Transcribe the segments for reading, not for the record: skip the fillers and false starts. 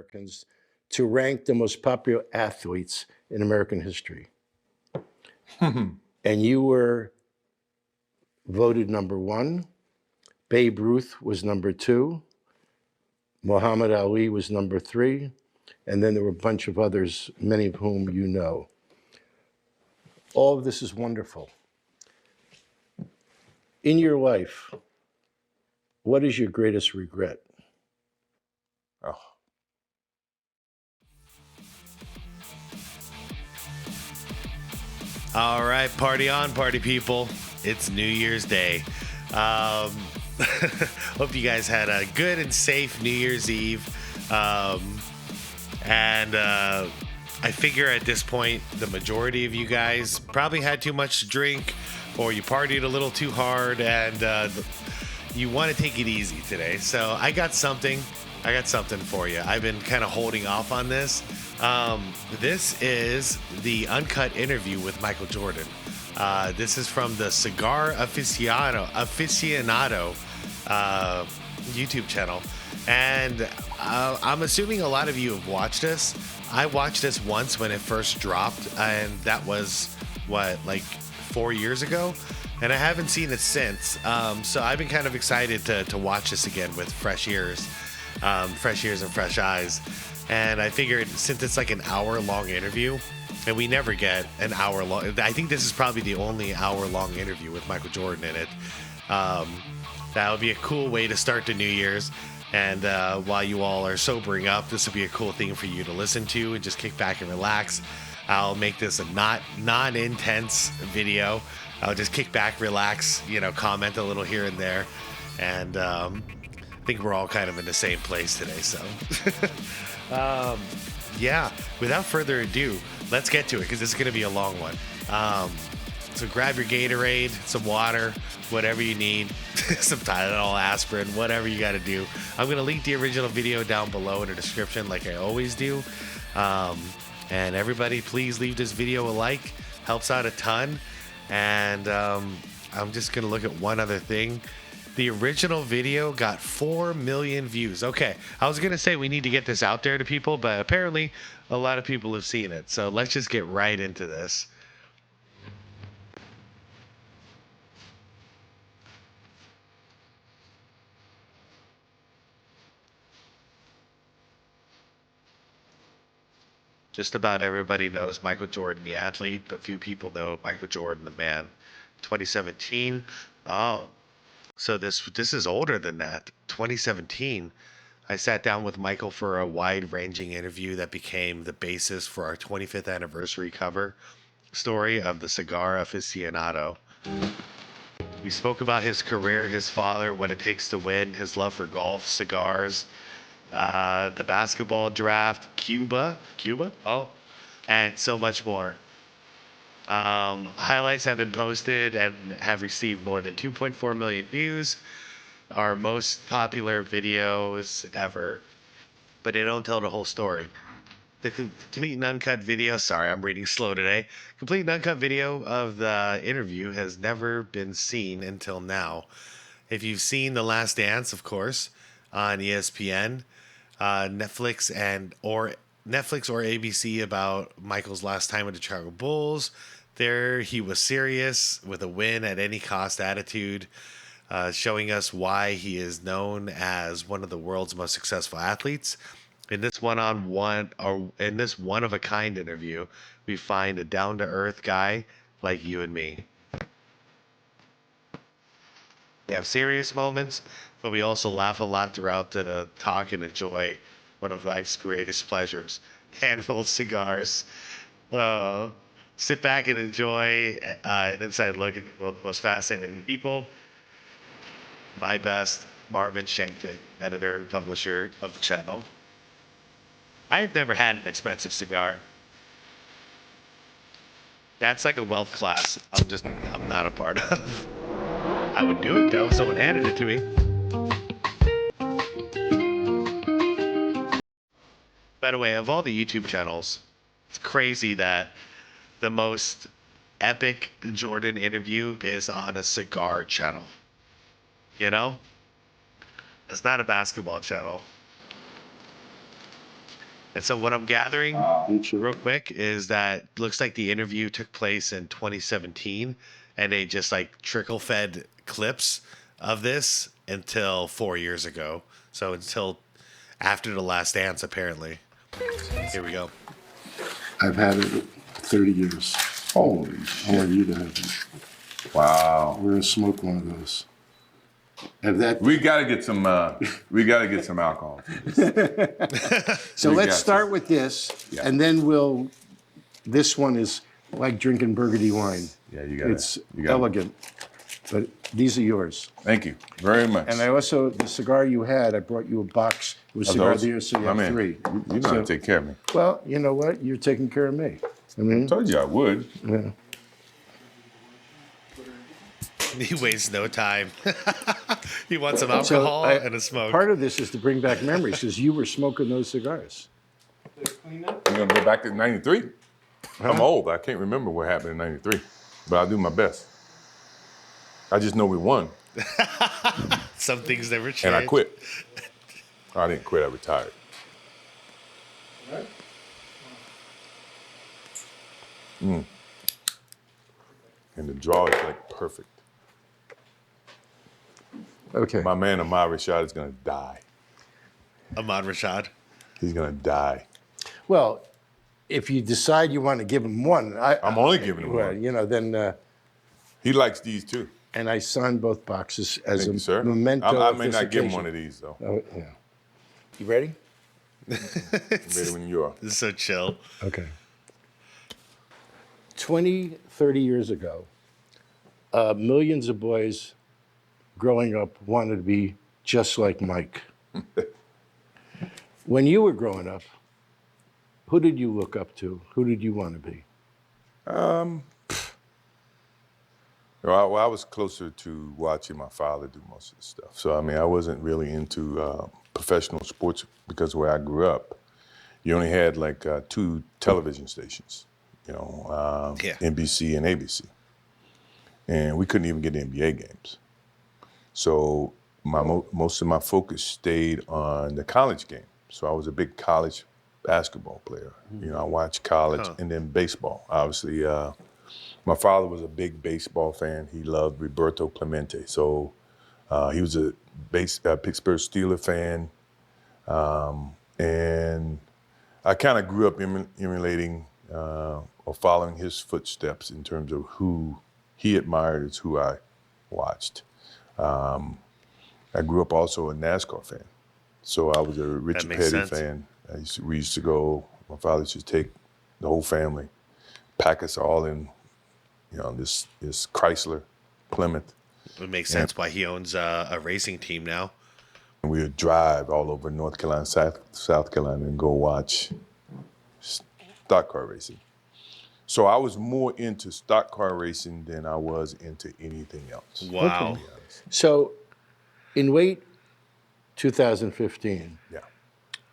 Americans to rank the most popular athletes in American history. And you were voted number one. Babe Ruth was number two. Muhammad Ali was number three. And then there were a bunch of others, many of whom you know. All of this is wonderful. In your life, what is your greatest regret? Oh, All right, party on, party people. It's New Year's Day. Hope you guys had a good and safe New Year's Eve. I figure at this point, the majority of you guys probably had too much to drink or you partied a little too hard and you want to take it easy today. So I got something for you. I've been kind of holding off on this. This is the Uncut interview with Michael Jordan. This is from the Cigar Aficionado YouTube channel. And I'm assuming a lot of you have watched this. I watched this once when it first dropped, and that was, like 4 years ago? And I haven't seen it since. So I've been kind of excited to watch this again with fresh ears and fresh eyes. And I figured since it's like an hour-long interview, and we never get an hour-long... I think this is probably the only hour-long interview with Michael Jordan in it. That would be a cool way to start the New Year's. And while you all are sobering up, this would be a cool thing for you to listen to and just kick back and relax. I'll make this a non-intense video. I'll just kick back, relax, comment a little here and there. And I think we're all kind of in the same place today. So, yeah, without further ado, let's get to it because this is going to be a long one. So grab your Gatorade, some water, whatever you need, some Tylenol, aspirin, whatever you got to do. I'm going to link the original video down below in the description like I always do. And everybody, please leave this video a like. Helps out a ton. And I'm just going to look at one other thing. The original video got 4 million views. Okay, I was going to say we need to get this out there to people, but apparently a lot of people have seen it. So let's just get right into this. Just about everybody knows Michael Jordan, the athlete, but few people know Michael Jordan, the man. 2017. Oh, so this is older than that. 2017. I sat down with Michael for a wide-ranging interview that became the basis for our 25th anniversary cover story of the Cigar Aficionado. We spoke about his career, his father, what it takes to win, his love for golf, cigars, the basketball draft, Cuba, oh, and so much more. Highlights have been posted and have received more than 2.4 million views. Our most popular videos ever, but they don't tell the whole story. The complete and uncut video, sorry, I'm reading slow today. Complete and uncut video of the interview has never been seen until now. If you've seen The Last Dance, of course, on ESPN, Netflix or ABC about Michael's last time with the Chicago Bulls. There, he was serious with a win at any cost attitude, showing us why he is known as one of the world's most successful athletes. In this one-on-one or in this one-of-a-kind interview, we find a down-to-earth guy like you and me. We have serious moments, but we also laugh a lot throughout the talk and enjoy one of life's greatest pleasures, handful cigars. Sit back and enjoy an inside look at the most fascinating people. My best, Marvin Shankton, editor and publisher of the channel. I've never had an expensive cigar. That's like a wealth class I'm not a part of. I would do it though if someone handed it to me. By the way, of all the YouTube channels, it's crazy that the most epic Jordan interview is on a cigar channel. You know? It's not a basketball channel. And so what I'm gathering real quick is that looks like the interview took place in 2017 and they just like trickle fed clips of this until 4 years ago. So until after the last dance, apparently. Here we go. I've had it 30 years. Holy I shit. want you to have it. Wow. We're gonna smoke one of those. Have that. We gotta get some alcohol. So we let's got start this. with this, Yeah. and then this one is like drinking burgundy wine. Yeah, you got it. It's elegant, but these are yours. Thank you very much. And I also, the cigar you had, I brought you a box. It was Of cigar those? there, so you My have man, 3. You know how to take care of me. Well, you know what? You're taking care of me. I mean, I told you I would. yeah. He wastes no time. He wants some So alcohol and a smoke. part of this is to bring back memories because you were smoking those cigars. You're gonna go back to '93. I'm old. I can't remember what happened in '93, but I'll do my best. I just know we won, Some things never change. and I quit. I didn't quit. I retired. And the draw is like perfect. Okay. My man Ahmad Rashad is gonna die. Ahmad Rashad. He's gonna die. Well, if you decide you want to give him one, I'm only giving him well, one. you know, then, He likes these too. and I signed both boxes as Thank a you, sir. memento I of may this not give him occasion. one of these though. Oh, yeah. You ready? I'm ready when you are. This is so chill. Okay. 20, 30 years ago, millions of boys growing up wanted to be just like Mike. When you were growing up, who did you look up to? Who did you want to be? Well, I was closer to watching my father do most of the stuff. So, I mean, I wasn't really into professional sports because where I grew up, you only had like 2 television stations, you know, Yeah. NBC and ABC. And we couldn't even get the NBA games. So most of my focus stayed on the college game. So I was a big college basketball player. You know, I watched college and then baseball. Obviously, my father was a big baseball fan. He loved Roberto Clemente. So he was a Pittsburgh Steelers fan. And I kind of grew up emulating or following his footsteps in terms of who he admired as who I watched. I grew up also a NASCAR fan. So I was a Richard makes Petty sense. fan. We used to go, my father used to take the whole family, pack us all in, you know, this Chrysler, Plymouth. It makes sense why he owns a racing team now. And we would drive all over North Carolina, South Carolina, and go watch stock car racing. So I was more into stock car racing than I was into anything else. Wow. So, in late 2015, Yeah.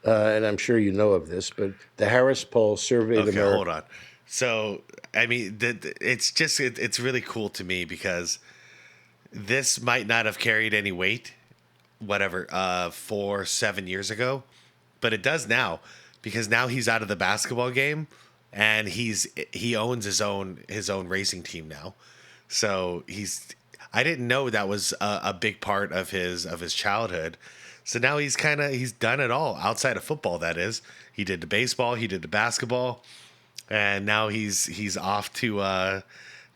and I'm sure you know of this, but the Harris poll surveyed Okay, America. hold on. So, I mean, it's just, it's really cool to me because this might not have carried any weight, 7 years ago, but it does now because now he's out of the basketball game and he owns his own racing team now. So I didn't know that was a big part of his childhood. So now he's done it all outside of football. That is, he did the baseball, he did the basketball, and now he's off to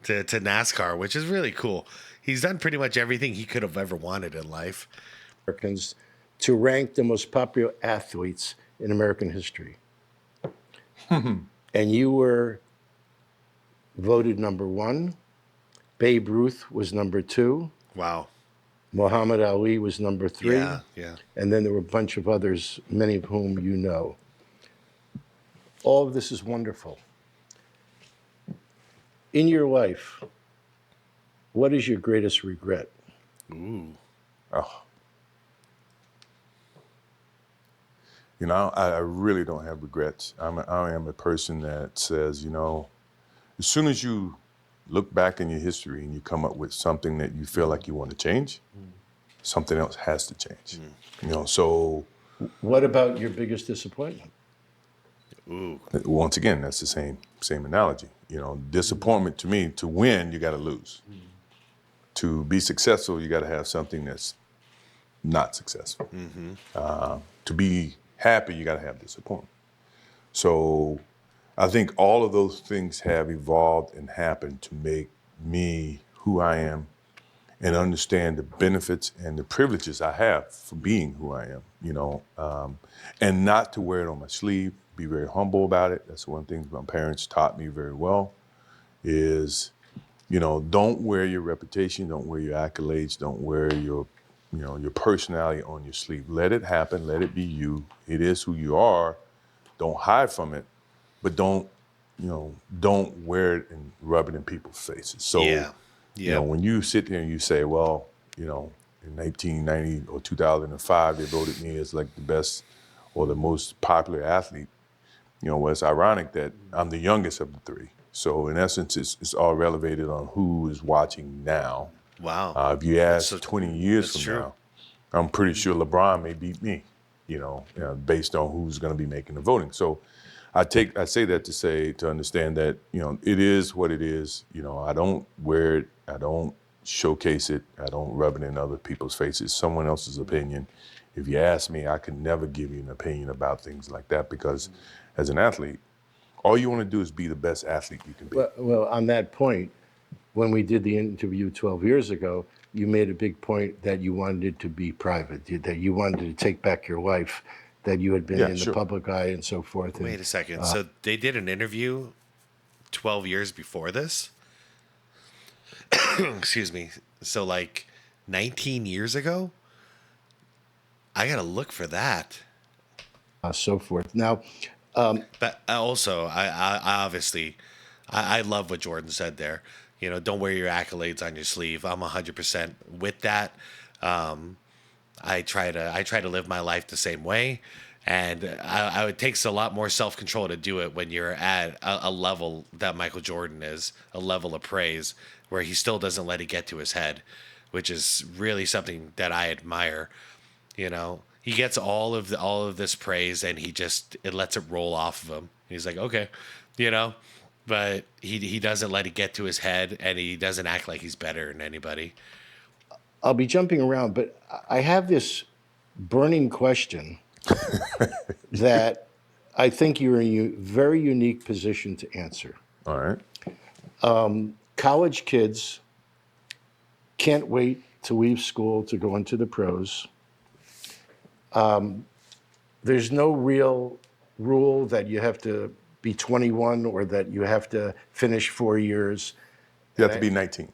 NASCAR, which is really cool. He's done pretty much everything he could have ever wanted in life. Americans to rank the most popular athletes in American history. And you were voted number 1. Babe Ruth was number 2. Wow. Muhammad Ali was number 3. Yeah. And then there were a bunch of others, many of whom you know. All of this is wonderful. In your life, what is your greatest regret? Ooh. Oh. You know, I really don't have regrets. I am a person that says, you know, as soon as you look back in your history and you come up with something that you feel like you want to change, something else has to change. You know, so What about your biggest disappointment? Ooh. Once again, that's the same analogy. Disappointment to me, to win, you got to lose. To be successful, you got to have something that's not successful. To be happy, you got to have disappointment. So I think all of those things have evolved and happened to make me who I am and understand the benefits and the privileges I have for being who I am, and not to wear it on my sleeve, be very humble about it. That's one thing my parents taught me very well is, don't wear your reputation, don't wear your accolades, don't wear your personality on your sleeve. Let it happen, let it be you. It is who you are. Don't hide from it, but don't wear it and rub it in people's faces. So, Yeah. when you sit there and you say, well, in 1990 or 2005, they voted me as like the best or the most popular athlete, well, it's ironic that I'm the youngest of the three. So in essence, it's all relevated on who is watching now. Wow. If you ask 20 years that's from true. now, I'm pretty sure LeBron may beat me, based on who's going to be making the voting. So I say that to understand that, it is what it is. I don't wear it. I don't showcase it. I don't rub it in other people's faces. Someone else's opinion. If you ask me, I can never give you an opinion about things like that because as an athlete, all you want to do is be the best athlete you can be. Well, on that point, when we did the interview 12 years ago, you made a big point that you wanted it to be private, that you wanted to take back your wife, that you had been Yeah, in sure. the public eye and so forth. Wait a second. So they did an interview 12 years before this? Excuse me. So like 19 years ago? I got to look for that. So forth. Now, But also, I obviously, I love what Jordan said there. Don't wear your accolades on your sleeve. I'm 100% with that. I try to live my life the same way, and it takes a lot more self control to do it when you're at a level that Michael Jordan is, a level of praise where he still doesn't let it get to his head, which is really something that I admire. He gets all of this praise and it lets it roll off of him. He's like, okay, but he doesn't let it get to his head and he doesn't act like he's better than anybody. I'll be jumping around, but I have this burning question that I think you're in a very unique position to answer. All right. College kids can't wait to leave school to go into the pros. There's no real rule that you have to be 21 or that you have to finish 4 years. You have to be 19.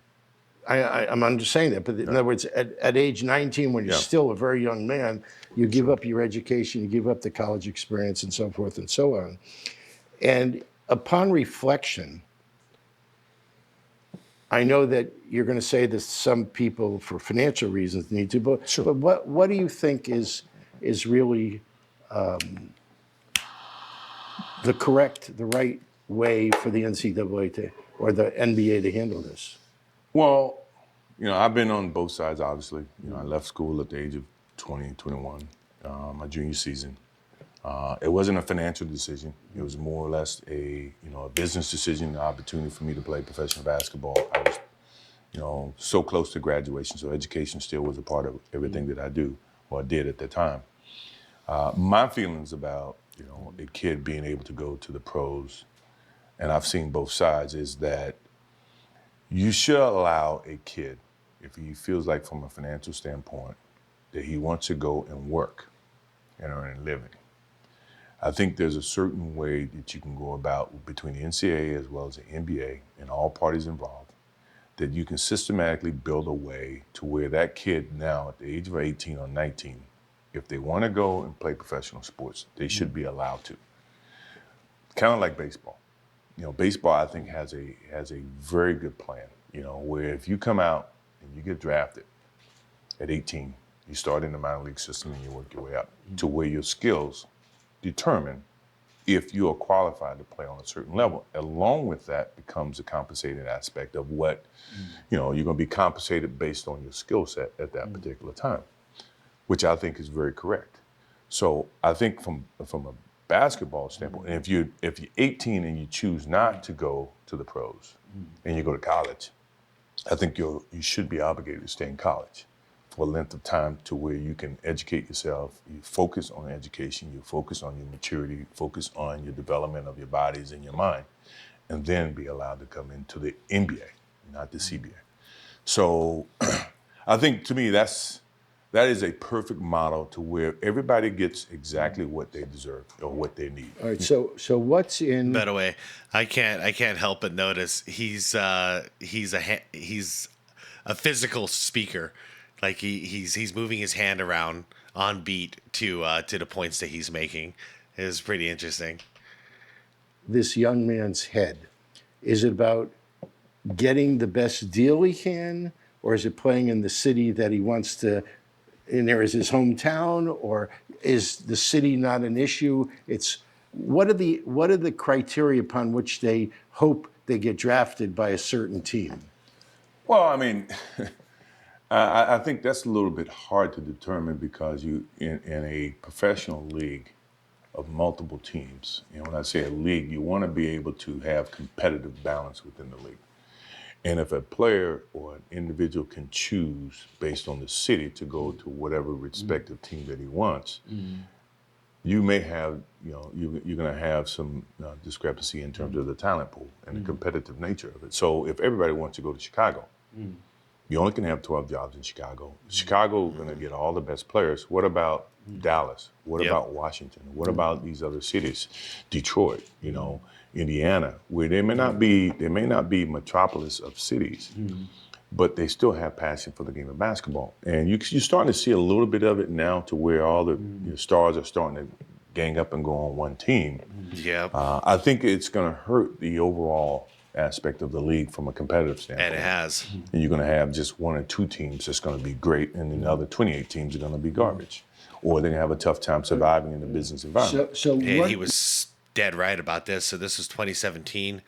I'm understanding that, but in other words, at age 19, when you're still a very young man, you give up your education, you give up the college experience and so forth and so on. And upon reflection, I know that you're going to say that some people, for financial reasons, need to, but, Sure. but what do you think is really the right way for the NCAA or the NBA to handle this? Well, I've been on both sides, obviously. I left school at the age of 20, 21, my junior season. It wasn't a financial decision. It was more or less a business decision, an opportunity for me to play professional basketball. I was, so close to graduation, so education still was a part of everything that I do or did at the time. My feelings about, a kid being able to go to the pros, and I've seen both sides, is that you should allow a kid, if he feels like from a financial standpoint, that he wants to go and work and earn a living. I think there's a certain way that you can go about between the NCAA as well as the NBA and all parties involved, that you can systematically build a way to where that kid now at the age of 18 or 19, if they want to go and play professional sports, they should be allowed to. Kind of like baseball. Baseball, I think, has a very good plan, where if you come out and you get drafted at 18, you start in the minor league system and you work your way up to where your skills determine if you are qualified to play on a certain level. Along with that becomes a compensated aspect of what, you're going to be compensated based on your skill set at that particular time, which I think is very correct. So I think from a basketball standpoint, and if you're 18 and you choose not to go to the pros and you go to college, I think you should be obligated to stay in college for a length of time to where you can educate yourself, you focus on education, you focus on your maturity, focus on your development of your bodies and your mind, and then be allowed to come into the NBA, not the CBA. So I think to me that is a perfect model to where everybody gets exactly what they deserve or what they need. All right. So what's in? By the way, I can't help but notice he's a physical speaker. Like he's moving his hand around on beat to the points that he's making. It was pretty interesting. This young man's head? Is it about getting the best deal he can, or is it playing in the city that he wants to, and there is his hometown, or is the city not an issue? It's what are the criteria upon which they hope they get drafted by a certain team? Well, I mean, I think that's a little bit hard to determine because you in a professional league of multiple teams. You know, when I say a league, you want to be able to have competitive balance within the league. And if a player or an individual can choose based on the city to go to whatever respective team that he wants, you may have, you're going to have some discrepancy in terms of the talent pool and the competitive nature of it. So if everybody wants to go to Chicago, you only can have 12 jobs in Chicago. Chicago is going to get all the best players. What about Dallas? What about Washington? What about these other cities? Detroit, Indiana, where they may not be metropolis of cities, but they still have passion for the game of basketball. And you're starting to see a little bit of it now to where all the stars are starting to gang up and go on one team. Yeah. I think it's going to hurt the overall aspect of the league from a competitive standpoint. And it has. And you're going to have just one or two teams that's going to be great, and then the other 28 teams are going to be garbage. Or they're going to have a tough time surviving in the business environment. And he was dead right about this. So this was 2017.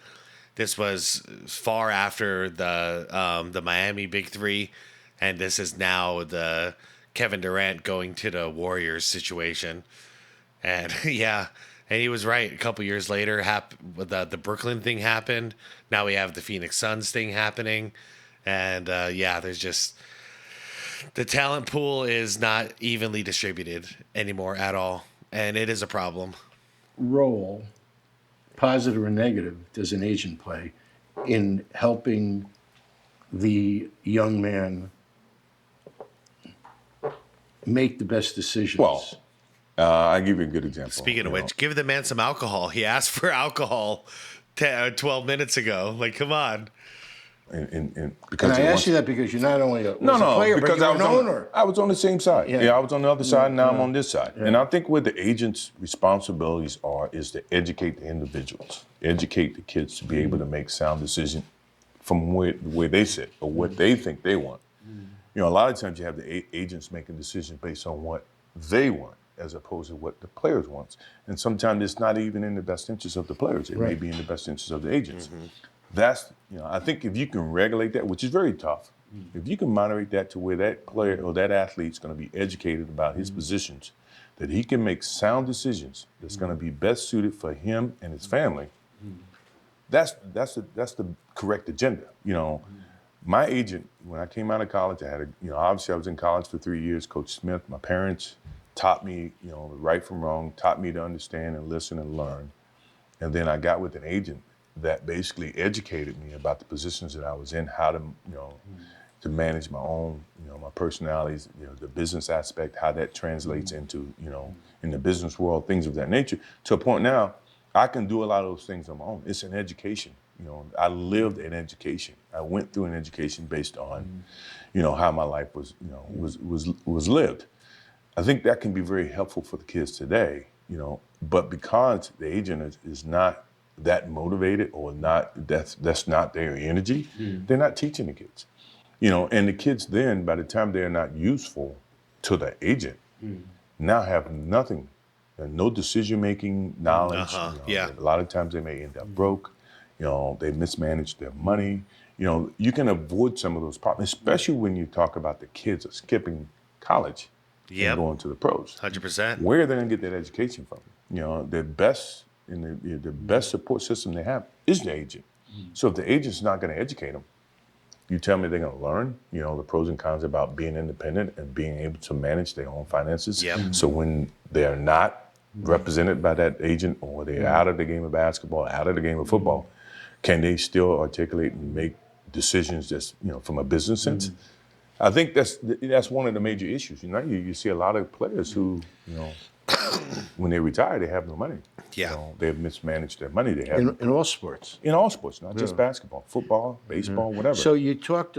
This was far after the Miami Big Three, and this is now the Kevin Durant going to the Warriors situation. And yeah, and he was right. A couple years later, the Brooklyn thing happened. Now we have the Phoenix Suns thing happening, and there's just the talent pool is not evenly distributed anymore at all, and it is a problem. Role, positive or negative, does an agent play in helping the young man make the best decisions? Well, I'll give you a good example. Speaking of which, give the man some alcohol. He asked for alcohol 12 minutes ago. Like, come on. And because I asked you that because you're not only a player, but you're an owner. I was on the same side. Yeah, I was on the other side, and now I'm on this side. Yeah. And I think where the agent's responsibilities is to educate the individuals, educate the kids to be able to make sound decisions from where they sit or what they think they want. A lot of times you have the agents making decisions based on what they want as opposed to what the players want. And sometimes it's not even in the best interest of the players. It may be in the best interest of the agents. That's, I think if you can regulate that, which is very tough, if you can moderate that to where that player or that athlete's going to be educated about his positions, that he can make sound decisions that's going to be best suited for him and his family, that's the correct agenda. My agent, when I came out of college, I had obviously I was in college for 3 years, Coach Smith, my parents taught me, right from wrong, taught me to understand and listen and learn. And then I got with an agent that basically educated me about the positions that I was in, how to, to manage my own, my personalities, the business aspect, how that translates into, in the business world, things of that nature. To a point now, I can do a lot of those things on my own. It's an education. I lived an education. I went through an education based on, how my life was, was lived. I think that can be very helpful for the kids today, but because the agent is not that motivated or not, that's not their energy, they're not teaching the kids. And the kids then, by the time they're not useful to the agent, now have nothing, no decision-making knowledge. A lot of times they may end up broke. They mismanage their money. You can avoid some of those problems, especially when you talk about the kids are skipping college and going to the pros. 100%. Where are they going to get that education from? the best the best support system they have is the agent. So if the agent's not going to educate them, you tell me they're going to learn, the pros and cons about being independent and being able to manage their own finances. Yep. So when they're not represented by that agent, or they're out of the game of basketball, out of the game of football, can they still articulate and make decisions that's, from a business sense? I think that's one of the major issues. You see a lot of players who, when they retire, they have no money. Yeah. They've mismanaged their money. They have In all sports. in all sports, not just basketball, football, baseball, whatever. So you talked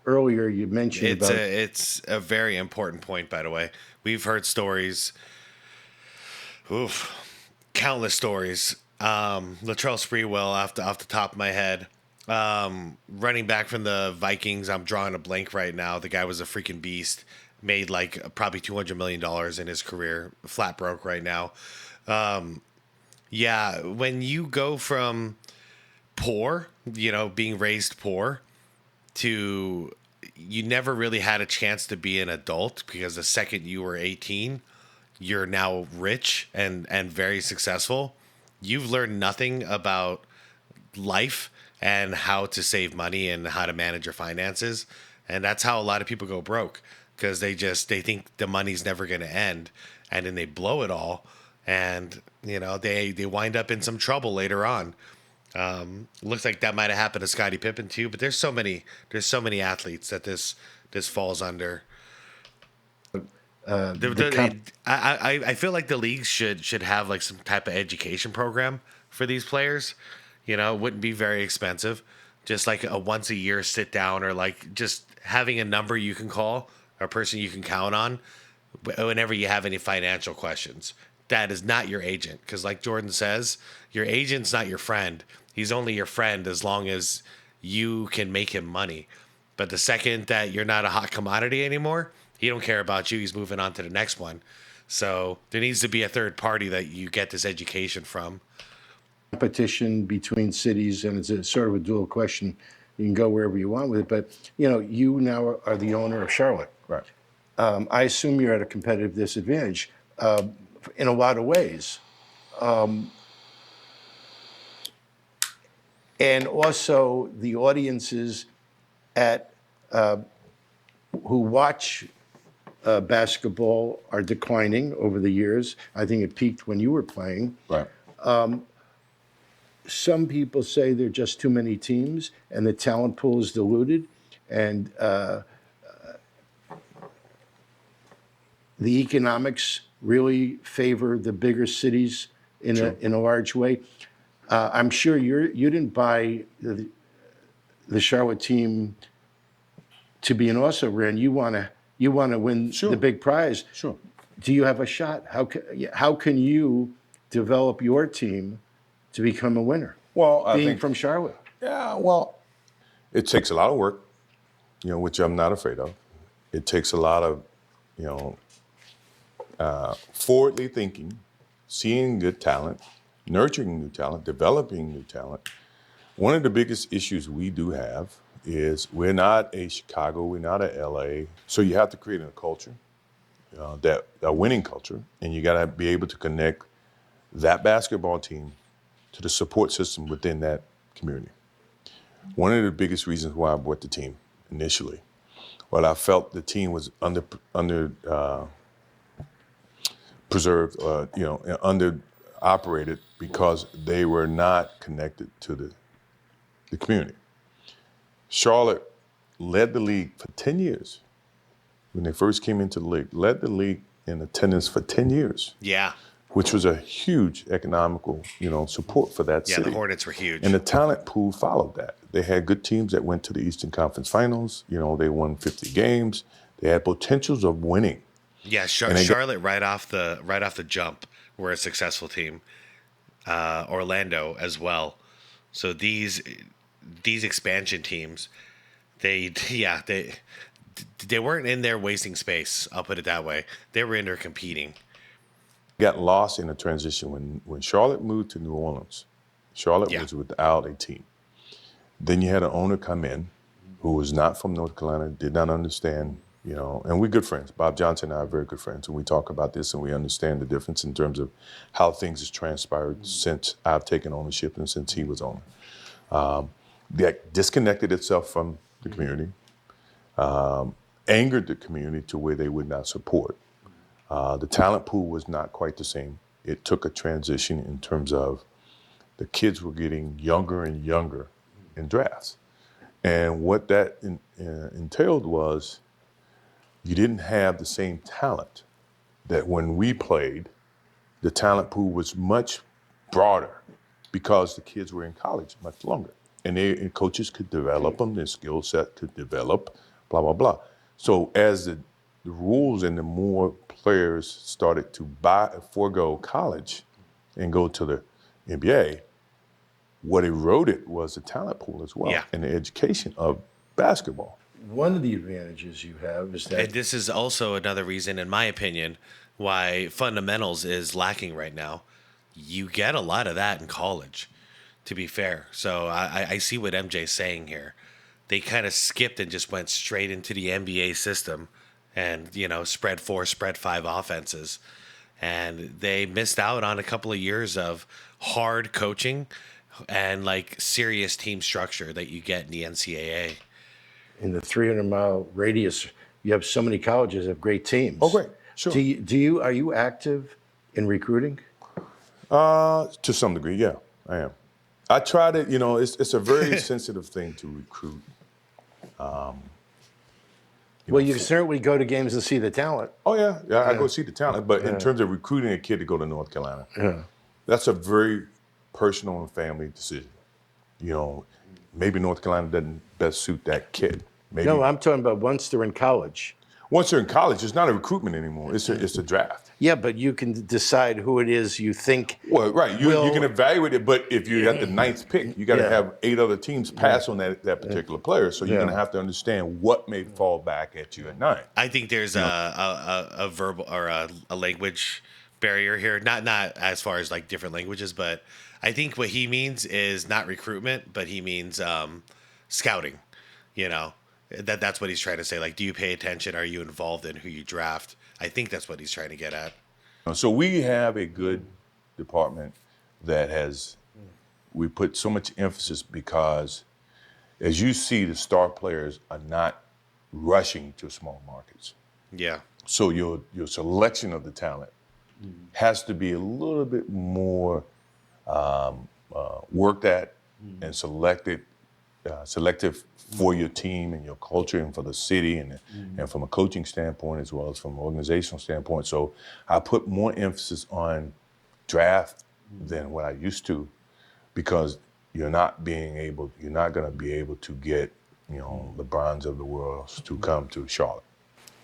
earlier, you mentioned It's a very important point, by the way. We've heard stories, countless stories. Latrell Sprewell, off the top of my head, running back from the Vikings. I'm drawing a blank right now. The guy was a freaking beast. Made like probably $200 million in his career. Flat broke right now. Yeah, when you go from poor, being raised poor, to you never really had a chance to be an adult, because the second you were 18, you're now rich and very successful. You've learned nothing about life and how to save money and how to manage your finances. And that's how a lot of people go broke, because they think the money's never going to end, and then they blow it all, and they wind up in some trouble later on. Looks like that might have happened to Scottie Pippen too, but there's so many athletes that this falls under. I feel like the leagues should have like some type of education program for these players. It wouldn't be very expensive, just like a once a year sit down, or like just having a number you can call, a person you can count on whenever you have any financial questions. That is not your agent, because like Jordan says, your agent's not your friend. He's only your friend as long as you can make him money. But the second that you're not a hot commodity anymore, he don't care about you. He's moving on to the next one. So there needs to be a third party that you get this education from. competition between cities, and it's a sort of a dual question. You can go wherever you want with it, but you now are the owner of Charlotte. Right. I assume you're at a competitive disadvantage in a lot of ways. And also the audiences who watch basketball are declining over the years. I think it peaked when you were playing. Right. Some people say there are just too many teams and the talent pool is diluted, and the economics really favor the bigger cities in a large way. I'm sure you didn't buy the Charlotte team to be an also ran. You want to win the big prize. Sure. Do you have a shot? How can you develop your team to become a winner? Well, I being think from Charlotte. Yeah, well, it takes a lot of work, which I'm not afraid of. It takes a lot of, forwardly thinking, seeing good talent, nurturing new talent, developing new talent. One of the biggest issues we do have is we're not a Chicago, we're not a LA. So you have to create a culture, a winning culture, and you got to be able to connect that basketball team to the support system within that community. One of the biggest reasons why I bought the team initially, I felt the team was under preserved, under operated because they were not connected to the community. Charlotte led the league for 10 years. When they first came into the league, led the league in attendance for 10 years. Yeah. Which was a huge economical, support for that city. Yeah, the Hornets were huge. And the talent pool followed that. They had good teams that went to the Eastern Conference Finals. They won 50 games. They had potentials of winning. Yeah, Charlotte right off the jump were a successful team. Orlando as well. So these expansion teams, they weren't in there wasting space. I'll put it that way. They were in there competing. Got lost in the transition when Charlotte moved to New Orleans. Charlotte was without a team. Then you had an owner come in who was not from North Carolina, did not understand And we're good friends. Bob Johnson and I are very good friends, and we talk about this and we understand the difference in terms of how things has transpired since I've taken ownership and since he was owner. That disconnected itself from the community, angered the community to where they would not support. The talent pool was not quite the same. It took a transition in terms of the kids were getting younger and younger in drafts. And what that entailed was you didn't have the same talent that when we played, the talent pool was much broader because the kids were in college much longer. And coaches could develop them, their skill set could develop, blah, blah, blah. So as the rules and the more players started to forego college and go to the NBA, what eroded was the talent pool as well, Yeah. and the education of basketball. One of the advantages you have is And that this is also another reason, in my opinion, why fundamentals is lacking right now. You get a lot of that in college, to be fair. So I see what MJ's saying here. They kind of skipped and just went straight into the NBA system and, spread 4, spread 5 offenses. And they missed out on a couple of years of hard coaching and like serious team structure that you get in the NCAA. in the 300-mile radius, you have so many colleges that have great teams. Oh, great. Sure. Are you active in recruiting? To some degree, yeah, I am. I try to, it's a very sensitive thing to recruit. Well, you can certainly go to games to see the talent. Oh, yeah, I go see the talent. But in terms of recruiting a kid to go to North Carolina, that's a very personal and family decision. Maybe North Carolina doesn't best suit that kid. Maybe. No, I'm talking about once they're in college. Once they're in college, it's not a recruitment anymore. It's a draft. Yeah, but you can decide who it is you think. Well, right. You can evaluate it, but if you're at the 9th pick, you got to have 8 other teams pass on that particular player. So you're going to have to understand what may fall back at you at 9. I think there's a verbal or a language barrier here. Not as far as like different languages, but I think what he means is not recruitment, but he means scouting. That's what he's trying to say. Like, do you pay attention? Are you involved in who you draft? I think that's what he's trying to get at. So we have a good department that we put so much emphasis because, as you see, the star players are not rushing to small markets. Yeah. So your selection of the talent has to be a little bit more worked at and selective for your team and your culture and for the city and from a coaching standpoint as well as from an organizational standpoint. So I put more emphasis on draft than what I used to because you're not going to be able to get, the Browns of the world to come to Charlotte.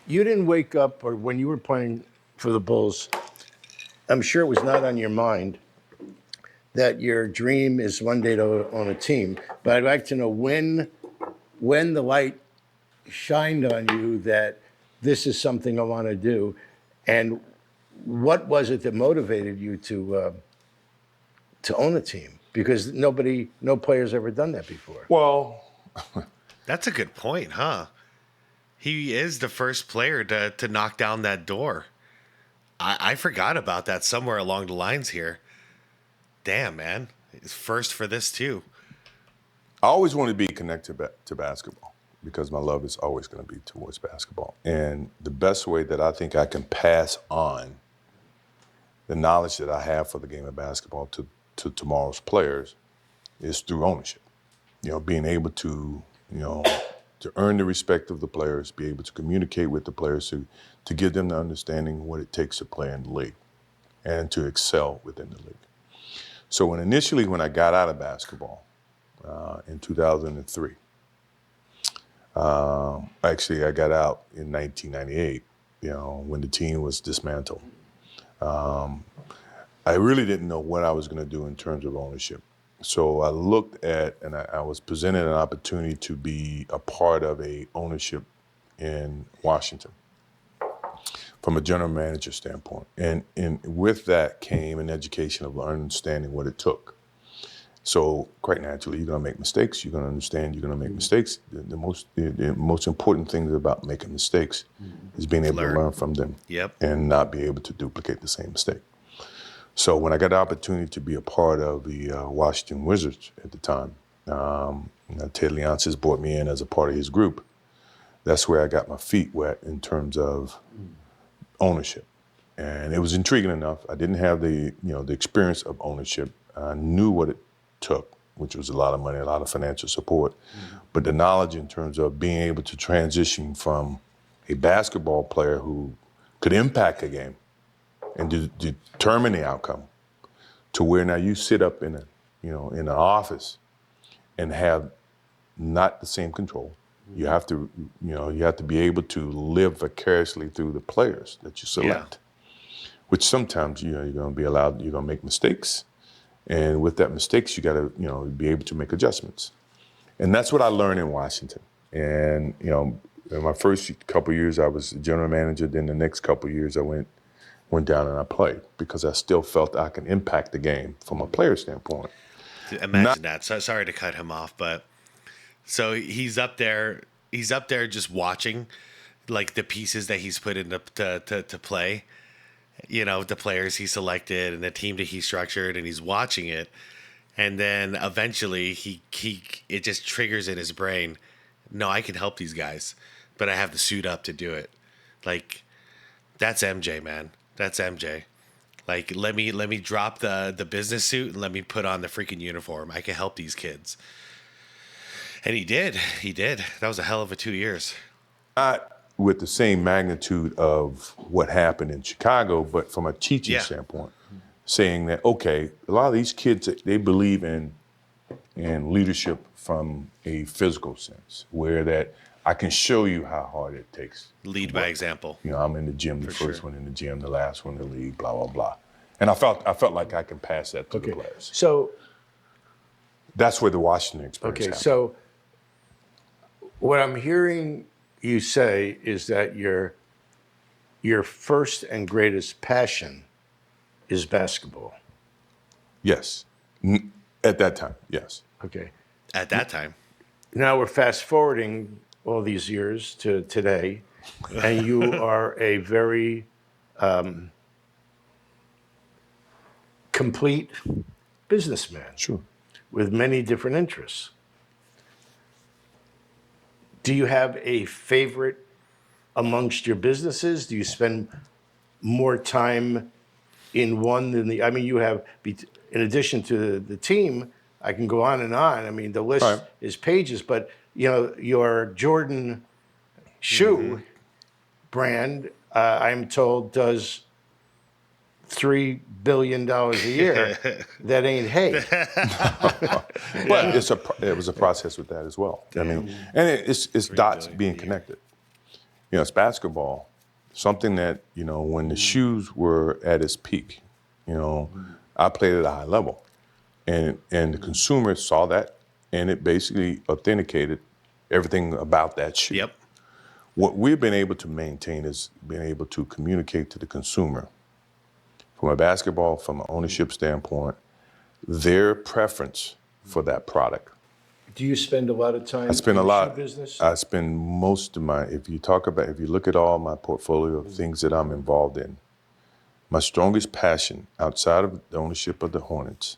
You didn't wake up, or when you were playing for the Bulls, I'm sure it was not on your mind that your dream is one day to own a team. But I'd like to know when the light shined on you that this is something I want to do, and what was it that motivated you to own a team? Because no player's ever done that before. Well, That's a good point, huh? He is the first player to knock down that door. I forgot about that somewhere along the lines here. Damn, man. It's first for this, too. I always want to be connected to basketball because my love is always going to be towards basketball. And the best way that I think I can pass on the knowledge that I have for the game of basketball to tomorrow's players is through ownership. Being able to, to earn the respect of the players, be able to communicate with the players to give them the understanding what it takes to play in the league and to excel within the league. So when I got out of basketball, in 2003. Actually, I got out in 1998, when the team was dismantled. I really didn't know what I was going to do in terms of ownership. So I looked at, and I was presented an opportunity to be a part of a ownership in Washington from a general manager standpoint. And with that came an education of understanding what it took. So quite naturally, you're gonna make mistakes. You're gonna understand you're gonna make mistakes. The most important thing about making mistakes is being able to learn from them Yep. and not be able to duplicate the same mistake. So when I got the opportunity to be a part of the Washington Wizards at the time, Ted Leonsis brought me in as a part of his group. That's where I got my feet wet in terms of ownership. And it was intriguing enough. I didn't have the experience of ownership. I knew what it took, which was a lot of money, a lot of financial support. But the knowledge in terms of being able to transition from a basketball player who could impact a game and determine the outcome to where now you sit up in an office and have not the same control. You have to be able to live vicariously through the players that you select, which sometimes, you're going to be allowed, you're going to make mistakes. And with that mistakes, you got to, be able to make adjustments. And that's what I learned in Washington. And, in my first couple of years, I was the general manager. Then the next couple of years, I went down and I played because I still felt I can impact the game from a player standpoint. Imagine that. So sorry to cut him off, but so he's up there just watching like the pieces that he's put into to play, the players he selected and the team that he structured, and he's watching it. And then eventually it just triggers in his brain, no, I can help these guys, but I have to suit up to do it. Like, that's MJ, man. That's MJ. Like, let me drop the business suit and let me put on the freaking uniform. I can help these kids. And he did. That was a hell of a 2 years. Not with the same magnitude of what happened in Chicago, but from a teaching standpoint, saying that, okay, a lot of these kids, they believe in leadership from a physical sense, where that I can show you how hard it takes. Lead by example. I'm in the gym, the first one in the gym, the last one in the league, blah, blah, blah. And I felt like I can pass that to the players. So that's where the Washington experience happened. So what I'm hearing you say is that your first and greatest passion is basketball. Yes. At that time, yes. Okay. At that time. Now we're fast forwarding all these years to today, and you are a very complete businessman. Sure. With many different interests. Do you have a favorite amongst your businesses? Do you spend more time in one than the? I mean, you have, in addition to the team, I can go on and on. I mean, the list is pages, but your Jordan shoe brand, I'm told, does $3 billion a year. That ain't hay. But it was a process with that as well. I mean, and it's dots being connected. It's basketball, something that, when the shoes were at its peak, I played at a high level. And the consumer saw that, and it basically authenticated everything about that shoe. Yep. What we've been able to maintain is being able to communicate to the consumer from an ownership standpoint, their preference for that product. Do you spend a lot of time I spend in a the lot. shoe business? I spend most of if you look at all my portfolio of things that I'm involved in, my strongest passion outside of the ownership of the Hornets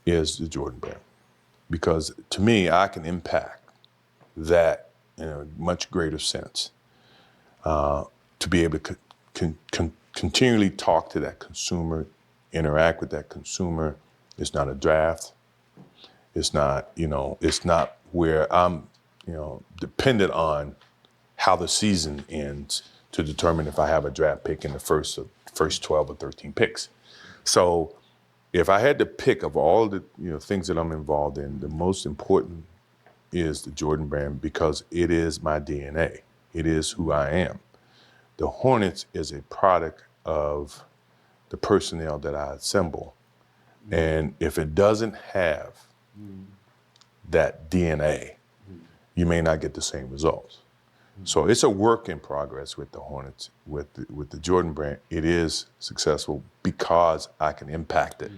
is the Jordan brand. Because to me, I can impact that in a much greater sense. To be able to continually talk to that consumer, interact with that consumer. It's not a draft. It's not, it's not where I'm, dependent on how the season ends to determine if I have a draft pick in the first 12 or 13 picks. So if I had to pick of all the things that I'm involved in, the most important is the Jordan brand because it is my DNA. It is who I am. The Hornets is a product of the personnel that I assemble. And if it doesn't have that DNA, you may not get the same results. So it's a work in progress with the Hornets. With the Jordan brand, it is successful because I can impact it.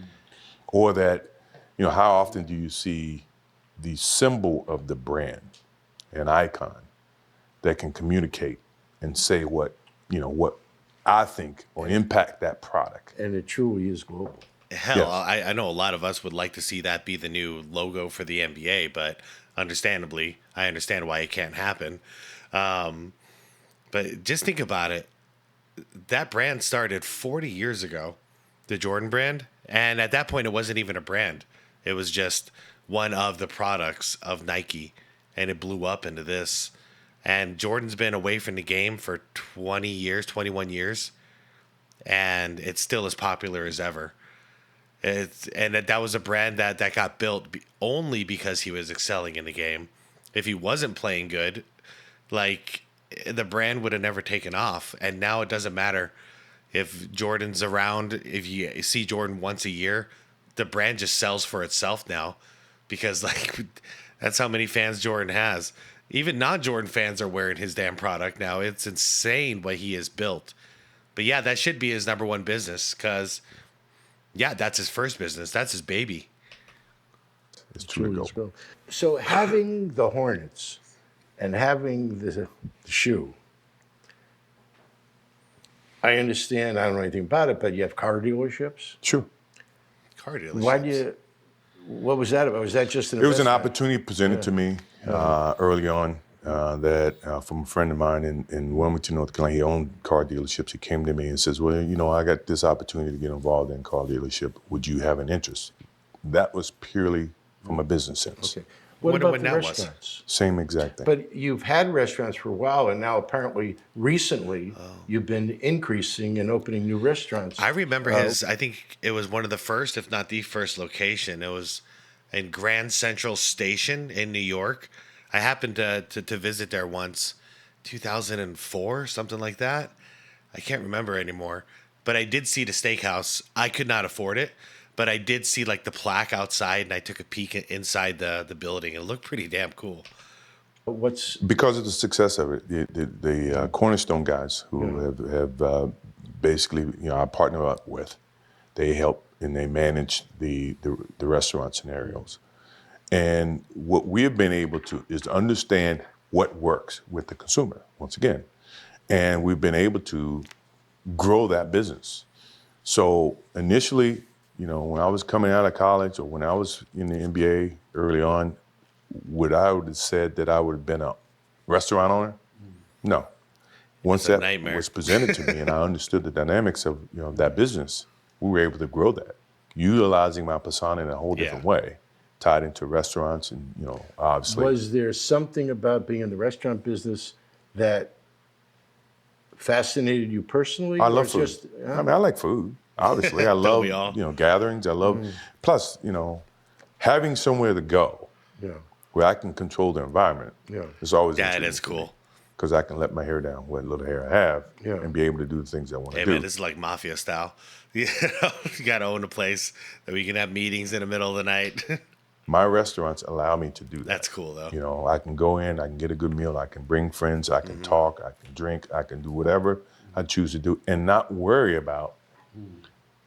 Or that, how often do you see the symbol of the brand, an icon that can communicate and say what I think or impact that product? And it truly is global. Hell, Yes. I know a lot of us would like to see that be the new logo for the NBA, but understandably, I understand why it can't happen. But just think about it. That brand started 40 years ago, the Jordan brand. And at that point, it wasn't even a brand. It was just one of the products of Nike. And it blew up into this. And Jordan's been away from the game for 20 years, 21 years. And it's still as popular as ever. That was a brand that got built only because he was excelling in the game. If he wasn't playing good, like, the brand would have never taken off. And now it doesn't matter if Jordan's around. If you see Jordan once a year, the brand just sells for itself now, because like that's how many fans Jordan has. Even non-Jordan fans are wearing his damn product now. It's insane what he has built. But yeah, that should be his number one business, because that's his first business. That's his baby. It's true to go. So having the Hornets and having the shoe, I understand. I don't know anything about it, but you have car dealerships. Sure. Car dealerships. Why do you? What was that about? Was that just an? It was an investment? opportunity presented to me early on from a friend of mine in Wilmington, North Carolina. He owned car dealerships. He came to me and says, well, I got this opportunity to get involved in car dealership. Would you have an interest? That was purely from a business sense. Okay. What Wonder about when the that was. restaurants? Same exact thing. But you've had restaurants for a while, and now apparently recently you've been increasing and opening new restaurants. I remember his. I think it was one of the first, if not the first location. It was in Grand Central Station in New York. I happened to visit there once, 2004, something like that. I can't remember anymore. But I did see the Steakhouse. I could not afford it, but I did see like the plaque outside, and I took a peek inside the building. It looked pretty damn cool. What's Because of the success of it, the Cornerstone guys who have basically, I partner up with, they help and they manage the restaurant scenarios. And what we have been able to is to understand what works with the consumer, once again. And we've been able to grow that business. So initially, when I was coming out of college or when I was in the NBA early on, would I have said that I would have been a restaurant owner? No. Once It's a that nightmare. was presented to me and I understood the dynamics of that business, we were able to grow that, utilizing my persona in a whole different way, tied into restaurants and obviously. Was there something about being in the restaurant business that fascinated you personally? I or love it's food. just, I mean, I like food. Obviously, I love we all? gatherings. I love plus having somewhere to go yeah, where I can control the environment. yeah. It's always Yeah, it is cool. because I can let my hair down, what little hair I have, Yeah. and be able to do the things I want to Hey do. man, this is like mafia style. You gotta own a place that we can have meetings in the middle of the night. My restaurants allow me to do that. That's cool though. I can go in, I can get a good meal, I can bring friends, I can talk, I can drink, I can do whatever I choose to do, and not worry about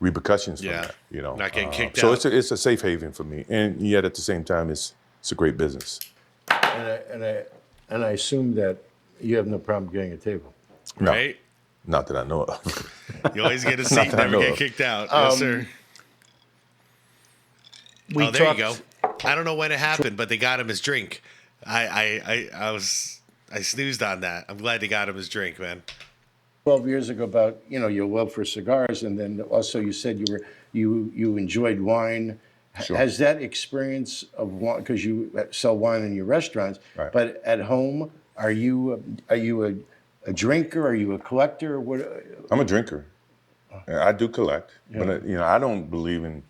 repercussions from that. Not getting kicked so out. it's a safe haven for me, and yet at the same time, it's a great business. And I assume that you have no problem getting a table. No, Right? not that I know of. You always get a seat, that I never know get of. kicked out. Yes, sir. We There you talked- go. I don't know when it happened, but they got him his drink. I snoozed on that. I'm glad they got him his drink, man. 12 years ago about your love for cigars, and then also you said you enjoyed wine. Sure. Has that experience of wine, because you sell wine in your restaurants, Right. but at home, are you a drinker? Are you a collector? What? I'm a drinker. I do collect, but I don't believe in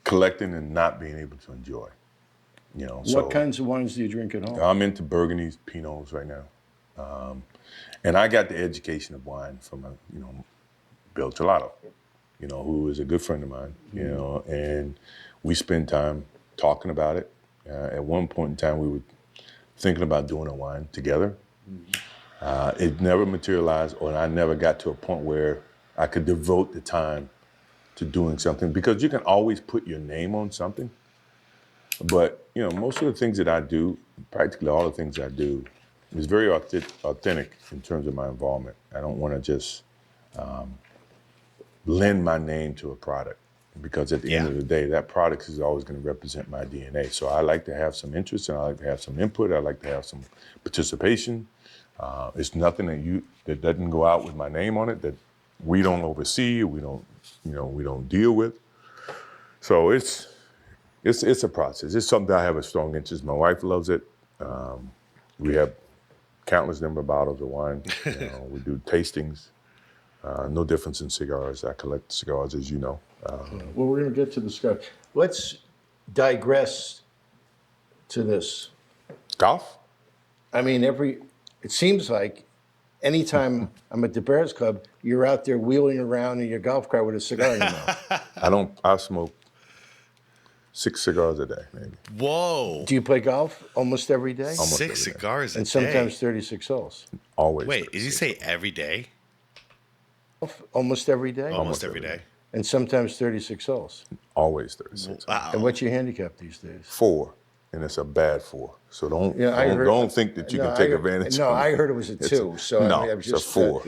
collecting and not being able to enjoy. What kinds of wines do you drink at home? I'm into Burgundies, Pinots right now, and I got the education of wine from Bill Gelato, who is a good friend of mine, and we spend time talking about it. At one point in time, we were thinking about doing a wine together. It never materialized, or I never got to a point where I could devote the time to doing something, because you can always put your name on something. But, you know, most of the things that I do, practically all the things I do, is very authentic in terms of my involvement. I don't want to just lend my name to a product, because at the end of the day, that product is always going to represent my DNA. So I like to have some interest, and I like to have some input. I like to have some participation. It's nothing that doesn't go out with my name on it, that we don't oversee, we don't deal with. So it's a process. It's something that I have a strong interest. My wife loves it. We have countless number of bottles of wine. We do tastings. No difference in cigars. I collect cigars, as you know. Well, we're going to get to the cigar. Let's digress to this. Golf? I mean, it seems like anytime I'm at the Bears Club, you're out there wheeling around in your golf cart with a cigar in your mouth. I smoke 6 cigars a day, maybe. Whoa. Do you play golf almost every day? Almost every 6 day. cigars a And day. sometimes 36 holes. Always. Wait, did you 36. say every day? Almost every day? Almost every day. And sometimes 36 holes. Always 36. Wow. And what's your handicap these days? 4, and it's a bad 4. So don't think that you can I take heard- advantage. No, of it. I heard it was a 2. So no, I mean, I'm it's just, a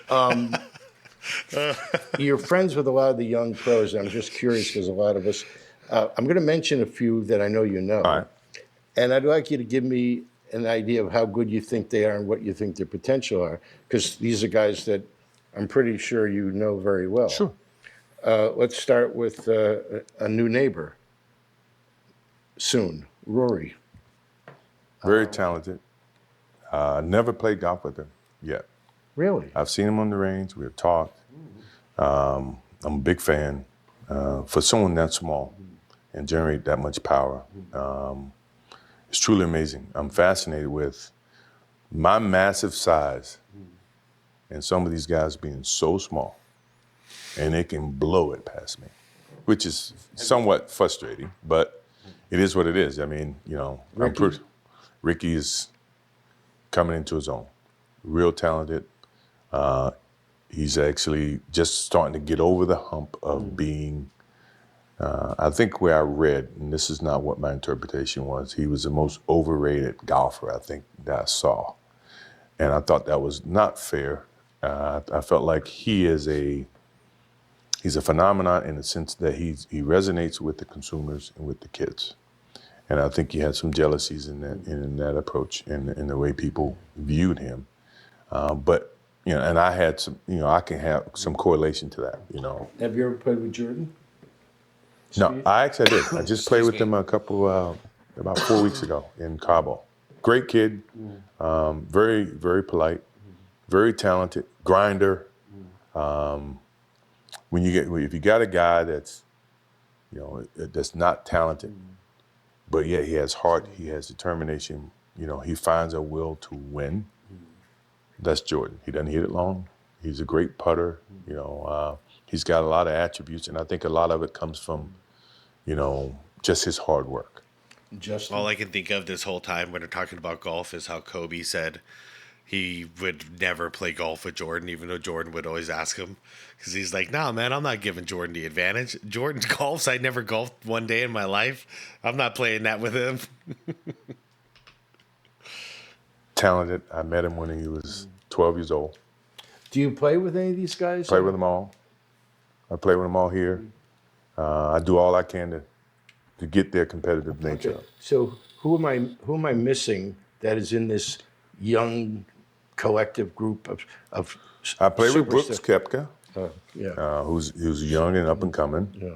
4. You're friends with a lot of the young pros. I'm just curious because a lot of us. I'm going to mention a few that I know you know. All right. And I'd like you to give me an idea of how good you think they are and what you think their potential are, because these are guys that I'm pretty sure you know very well. Sure. Let's start with a new neighbor. Soon, Rory. Very talented. Never played golf with him yet. Really? I've seen him on the range. We've talked. I'm a big fan. For someone that small and generate that much power, it's truly amazing. I'm fascinated with my massive size and some of these guys being so small, and they can blow it past me, which is somewhat frustrating, but it is what it is. I mean, Ricky is coming into his own, real talented. He's actually just starting to get over the hump of being, I think where I read, and this is not what my interpretation was, he was the most overrated golfer I think that I saw. And I thought that was not fair. I felt like he's a phenomenon in the sense that he resonates with the consumers and with the kids. And I think he had some jealousies in that approach and in the way people viewed him. But and I had some, I can have some correlation to that, Have you ever played with Jordan? No, I actually did. I just played with him about 4 weeks ago in Cabo. Great kid, very, very polite, very talented, grinder. If you got a guy that's, that's not talented, but yet he has heart, he has determination, he finds a will to win. That's Jordan. He doesn't hit it long. He's a great putter. He's got a lot of attributes, and I think a lot of it comes from, just his hard work. Justin? All I can think of this whole time when we're talking about golf is how Kobe said he would never play golf with Jordan, even though Jordan would always ask him. Because he's like, nah, man, I'm not giving Jordan the advantage. Jordan golfs. I never golfed one day in my life. I'm not playing that with him. Talented. I met him when he was 12 years old. Do you play with any of these guys? Play with them all. I play with them all here. I do all I can to get their competitive nature. Okay. So who am I missing that is in this young collective group of I play with Brooks superstars? Koepka, who's young and up and coming. Yeah.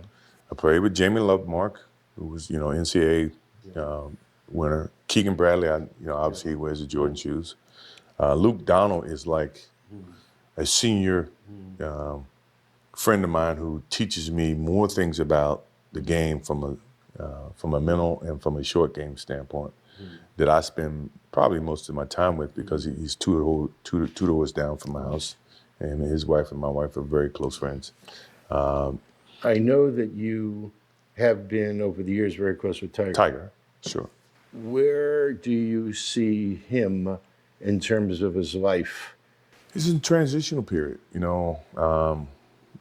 I played with Jamie Lovemark, who was NCAA winner. Keegan Bradley, obviously he wears the Jordan shoes. Luke Donald is like a senior friend of mine who teaches me more things about the game from a mental and from a short game standpoint that I spend probably most of my time with, because he's two doors down from my house, and his wife and my wife are very close friends. I know that you have been over the years very close with Tiger. Tiger, sure. Where do you see him in terms of his life? He's in a transitional period,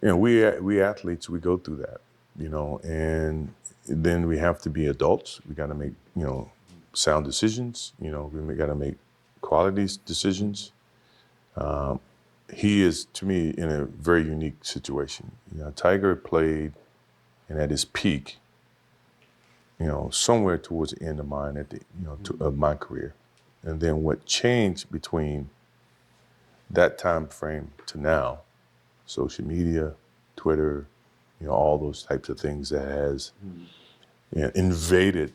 we athletes, we go through that, and then we have to be adults. We got to make, sound decisions. We got to make quality decisions. He is, to me, in a very unique situation. Tiger played, and at his peak, somewhere towards the end of mine, of my career. And then what changed between that time frame to now, social media, Twitter, all those types of things that has invaded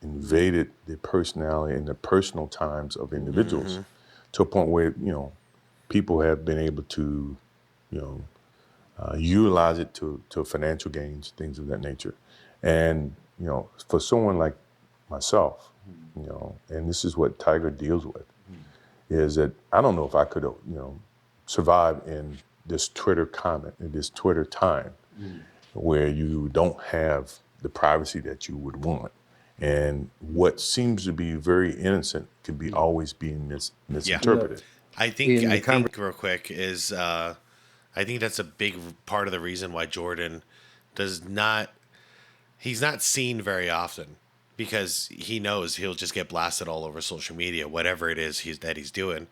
the personality and the personal times of individuals to a point where, people have been able to, utilize it to financial gains, things of that nature. And, for someone like myself, and this is what Tiger deals with, is that I don't know if I could have, survived in this Twitter comment, in this Twitter time, where you don't have the privacy that you would want. And what seems to be very innocent can be always being misinterpreted. I think real quick is I think that's a big part of the reason why Jordan he's not seen very often, because he knows he'll just get blasted all over social media, whatever it is that he's doing.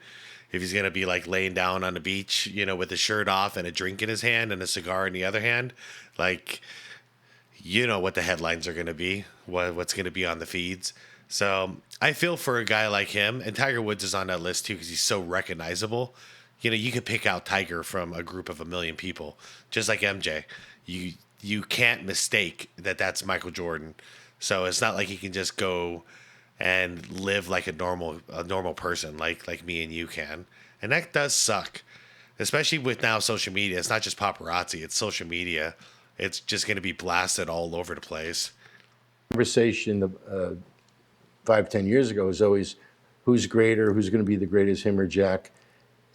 If he's gonna be like laying down on the beach, with his shirt off and a drink in his hand and a cigar in the other hand, like, what the headlines are gonna be, what's gonna be on the feeds. So I feel for a guy like him, and Tiger Woods is on that list too because he's so recognizable. You could pick out Tiger from a group of 1 million people, just like MJ. You can't mistake that that's Michael Jordan. So it's not like he can just go and live like a normal person like me and you can. And that does suck, especially with now social media. It's not just paparazzi, it's social media. It's just going to be blasted all over the place. Conversation 5-10 years ago was always who's greater, who's going to be the greatest, him or Jack.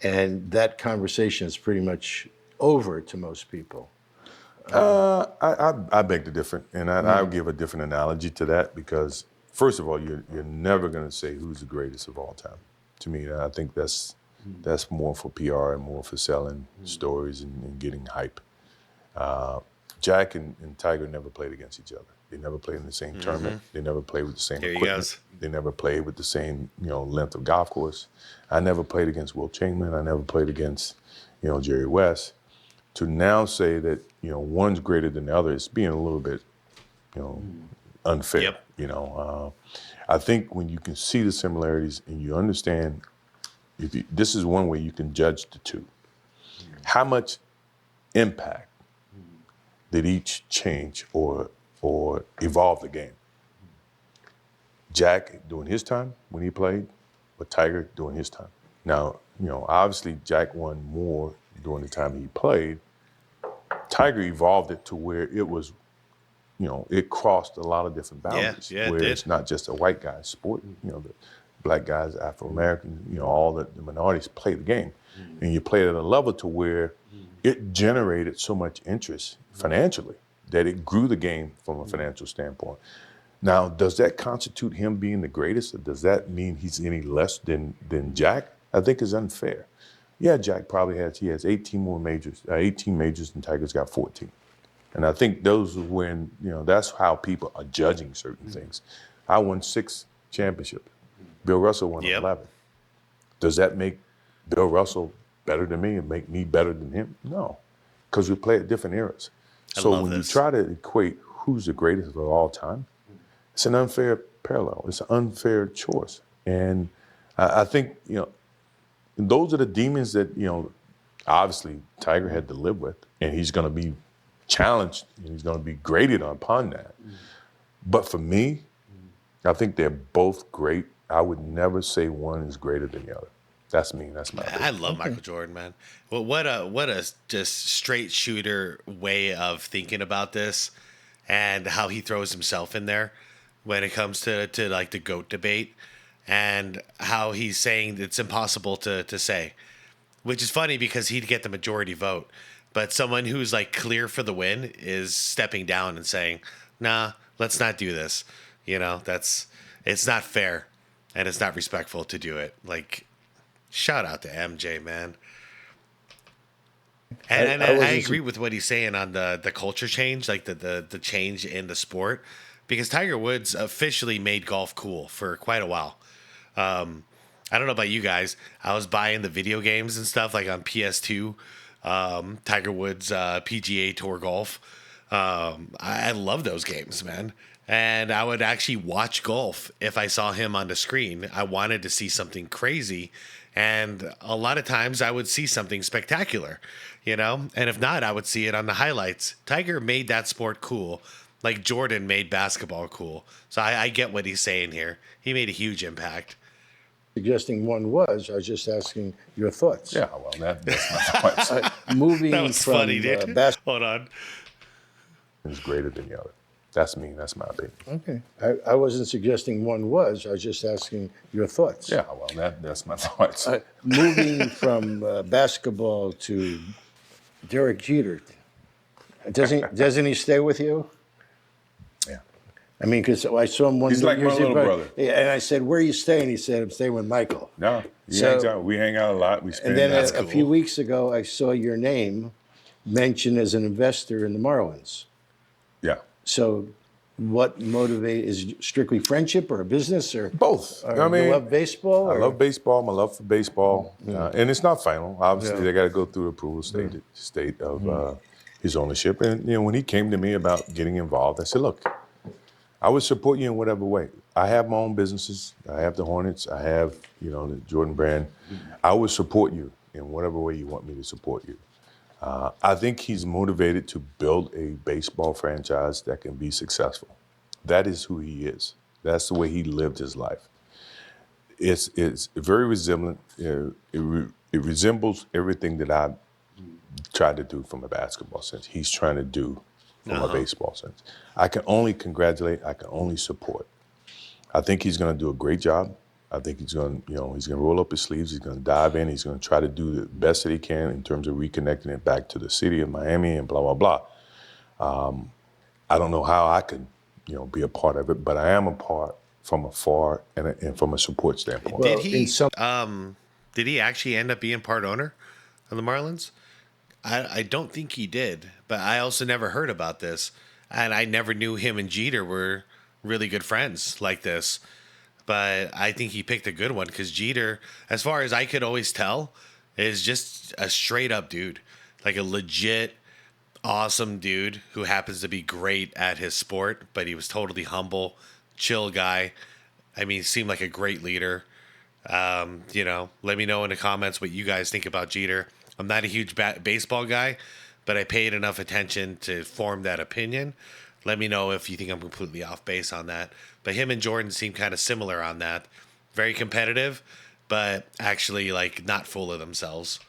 And that conversation is pretty much over to most people. I beg to differ, and I'll give a different analogy to that, because first of all, you're never going to say who's the greatest of all time. To me, I think that's more for PR and more for selling stories and getting hype. Jack and Tiger never played against each other. They never played in the same tournament. They never played with the same equipment. They never played with the same length of golf course. I never played against Will Chamberlain. I never played against Jerry West. To now say that one's greater than the other is being a little bit unfair. Yep. I think when you can see the similarities and you understand, this is one way you can judge the two. How much impact did each change or evolve the game? Jack during his time when he played, or Tiger during his time? Now, obviously Jack won more during the time he played. Tiger evolved it to where it was, it crossed a lot of different boundaries. Yeah, where it's not just a white guy's sport. The black guys, Afro-American, all the minorities play the game. And you play it at a level to where it generated so much interest financially that it grew the game from a financial standpoint. Now, does that constitute him being the greatest, or does that mean he's any less than Jack? I think it's unfair. Yeah, Jack probably has 18 majors and Tiger's got 14. And I think those are when, that's how people are judging certain things. I won 6 championships. Bill Russell won 11. Does that make Bill Russell better than me and make me better than him? No, because we play at different eras. So when you try to equate who's the greatest of all time, it's an unfair parallel. It's an unfair choice. And I think, those are the demons that, obviously Tiger had to live with, and he's going to be challenged, and he's going to be graded upon that. But for me, I think they're both great. I would never say one is greater than the other. That's me. That's my opinion. I love Michael Jordan, man. Well, what a just straight shooter way of thinking about this, and how he throws himself in there when it comes to like the GOAT debate, and how he's saying it's impossible to say, which is funny because he'd get the majority vote, but someone who's like clear for the win is stepping down and saying, nah, let's not do this. It's not fair, and it's not respectful to do it. Like, shout out to MJ, man. And I I wasn't agree with what he's saying on the culture change, like the change in the sport, because Tiger Woods officially made golf cool for quite a while. I don't know about you guys. I was buying the video games and stuff like on PS2, Tiger Woods PGA Tour Golf. I love those games, man. And I would actually watch golf if I saw him on the screen. I wanted to see something crazy. And a lot of times I would see something spectacular, you know? And if not, I would see it on the highlights. Tiger made that sport cool, like Jordan made basketball cool. So I get what he's saying here. He made a huge impact. suggesting one was. I was just asking your thoughts. Yeah, well, that's my point. Moving That was from funny, dude. basketball. Hold on. Is greater than the other. That's me. That's my opinion. Okay. I wasn't suggesting one was. I was just asking your thoughts. Yeah, well, that's my thoughts. Moving from basketball to Derek Jeter, doesn't he stay with you? Yeah. I mean, because I saw him one He's day like my years little ago, brother. and I said, "Where are you staying?" He said, "I'm staying with Michael." No, we hang out a lot. We spend. And then a cool. few weeks ago, I saw your name mentioned as an investor in the Marlins. yeah, So, what motivate is strictly friendship or a business or both. Or I mean, you love baseball? I or- love baseball. My love for baseball, and it's not final. Obviously, Yeah. they got to go through the approval state of his ownership. And when he came to me about getting involved, I said, "Look, I would support you in whatever way. I have my own businesses. I have the Hornets. I have the Jordan brand. I would support you in whatever way you want me to support you." I think he's motivated to build a baseball franchise that can be successful. That is who he is. That's the way he lived his life. It's very resemblant. It resembles everything that I tried to do from a basketball sense. He's trying to do from a baseball sense. I can only congratulate. I can only support. I think he's going to do a great job. I think he's going to roll up his sleeves. He's going to dive in. He's going to try to do the best that he can in terms of reconnecting it back to the city of Miami and blah, blah, blah. I don't know how I could, be a part of it, but I am a part from afar and from a support standpoint. Well, Did he actually end up being part owner of the Marlins? I don't think he did, but I also never heard about this. And I never knew him and Jeter were really good friends like this. But I think he picked a good one because Jeter, as far as I could always tell, is just a straight up dude. Like a legit, awesome dude who happens to be great at his sport, but he was totally humble, chill guy. I mean, he seemed like a great leader. Let me know in the comments what you guys think about Jeter. I'm not a huge baseball guy, but I paid enough attention to form that opinion. Let me know if you think I'm completely off base on that. But him and Jordan seem kind of similar on that. Very competitive, but actually like not full of themselves.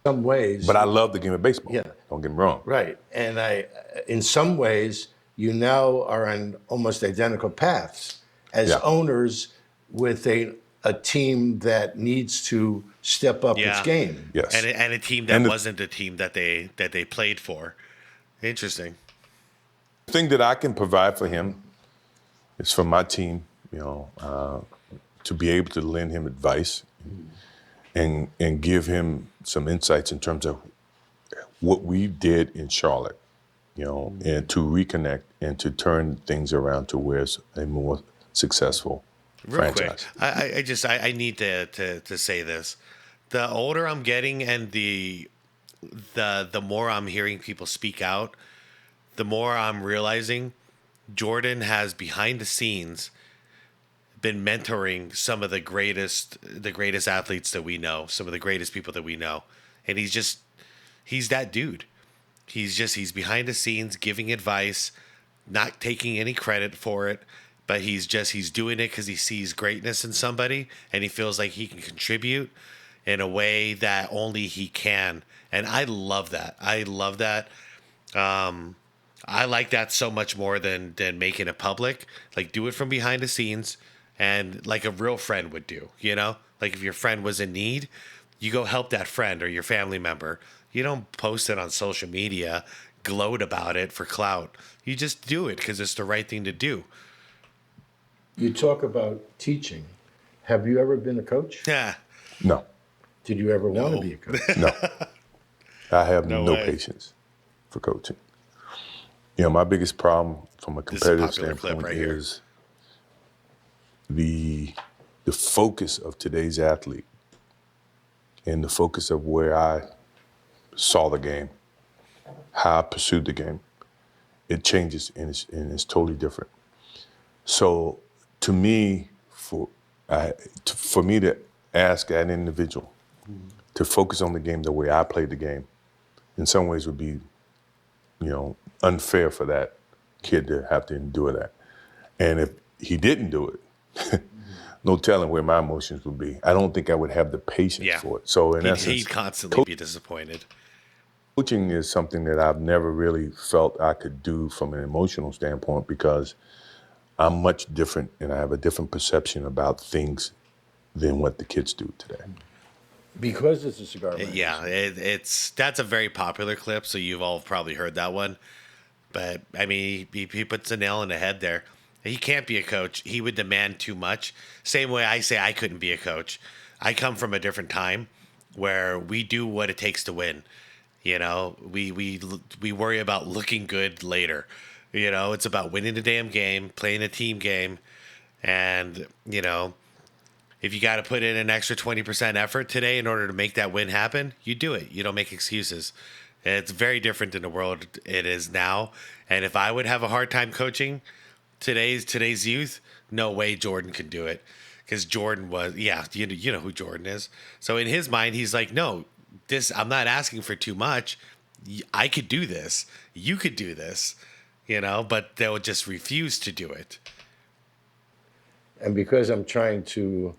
some ways. But I love the game of baseball. Yeah. Don't get me wrong. Right. And in some ways, you now are on almost identical paths as Yeah. owners with a team that needs to step up its Yeah. game. Yes. And a team that And the- wasn't a team that they played for. Interesting. The thing that I can provide for him is for my team, to be able to lend him advice and give him some insights in terms of what we did in Charlotte, and to reconnect and to turn things around to where it's a more successful Real franchise. quick, I need to say this. The older I'm getting and the more I'm hearing people speak out, the more I'm realizing Jordan has behind the scenes been mentoring some of the greatest athletes that we know, some of the greatest people that we know. And he's that dude. He's behind the scenes giving advice, not taking any credit for it, but he's doing it because he sees greatness in somebody and he feels like he can contribute in a way that only he can. And I love that. I like that so much more than making it public. Like, do it from behind the scenes and like a real friend would do, Like if your friend was in need, you go help that friend or your family member. You don't post it on social media, gloat about it for clout. You just do it because it's the right thing to do. You talk about teaching. Have you ever been a coach? Yeah. No, Did you ever want to be a coach? no. I have No no way. patience for coaching. You know, my biggest problem from a This is a competitive popular clip standpoint right here. is the focus of today's athlete and the focus of where I saw the game, how I pursued the game. It changes and it's totally different. So to me, for me to ask an individual to focus on the game the way I played the game, in some ways would be, you know, unfair for that kid to have to endure that. And if he didn't do it, no telling where my emotions would be. I don't think I would have the patience Yeah. for it. So in essence, He'd constantly be disappointed. coaching is something that I've never really felt I could do from an emotional standpoint because I'm much different and I have a different perception about things than what the kids do today. Because it's a cigar magazine. Yeah, that's a very popular clip, so you've all probably heard that one. But I mean, he puts a nail in the head there. He can't be a coach. He would demand too much. Same way I say I couldn't be a coach. I come from a different time where we do what it takes to win. You know, we worry about looking good later. You know, it's about winning the damn game, playing a team game, and you know, if you got to put in an extra 20% effort today in order to make that win happen, you do it. You don't make excuses. It's very different in the world it is now. And if I would have a hard time coaching today's youth, no way Jordan could do it. Because Jordan was, yeah, you know who Jordan is. So in his mind, he's like, no, I'm not asking for too much. I could do this. You could do this, you know, but they'll just refuse to do it. And because I'm trying to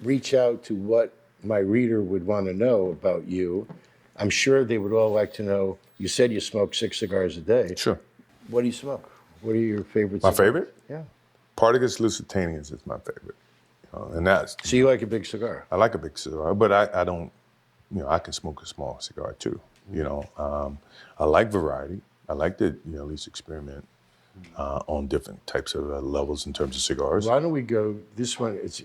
reach out to what my reader would want to know about you, I'm sure they would all like to know, you said you smoke 6 cigars a day. Sure. What do you smoke? What are your favorites? My favorite? Yeah. Partagas Lusitanians is my favorite. And that's, So you like a big cigar? I like a big cigar, but I don't, you know, I can smoke a small cigar too. You know, I like variety. I like to, you know, at least experiment on different types of levels in terms of cigars. Why don't we go, this one, it's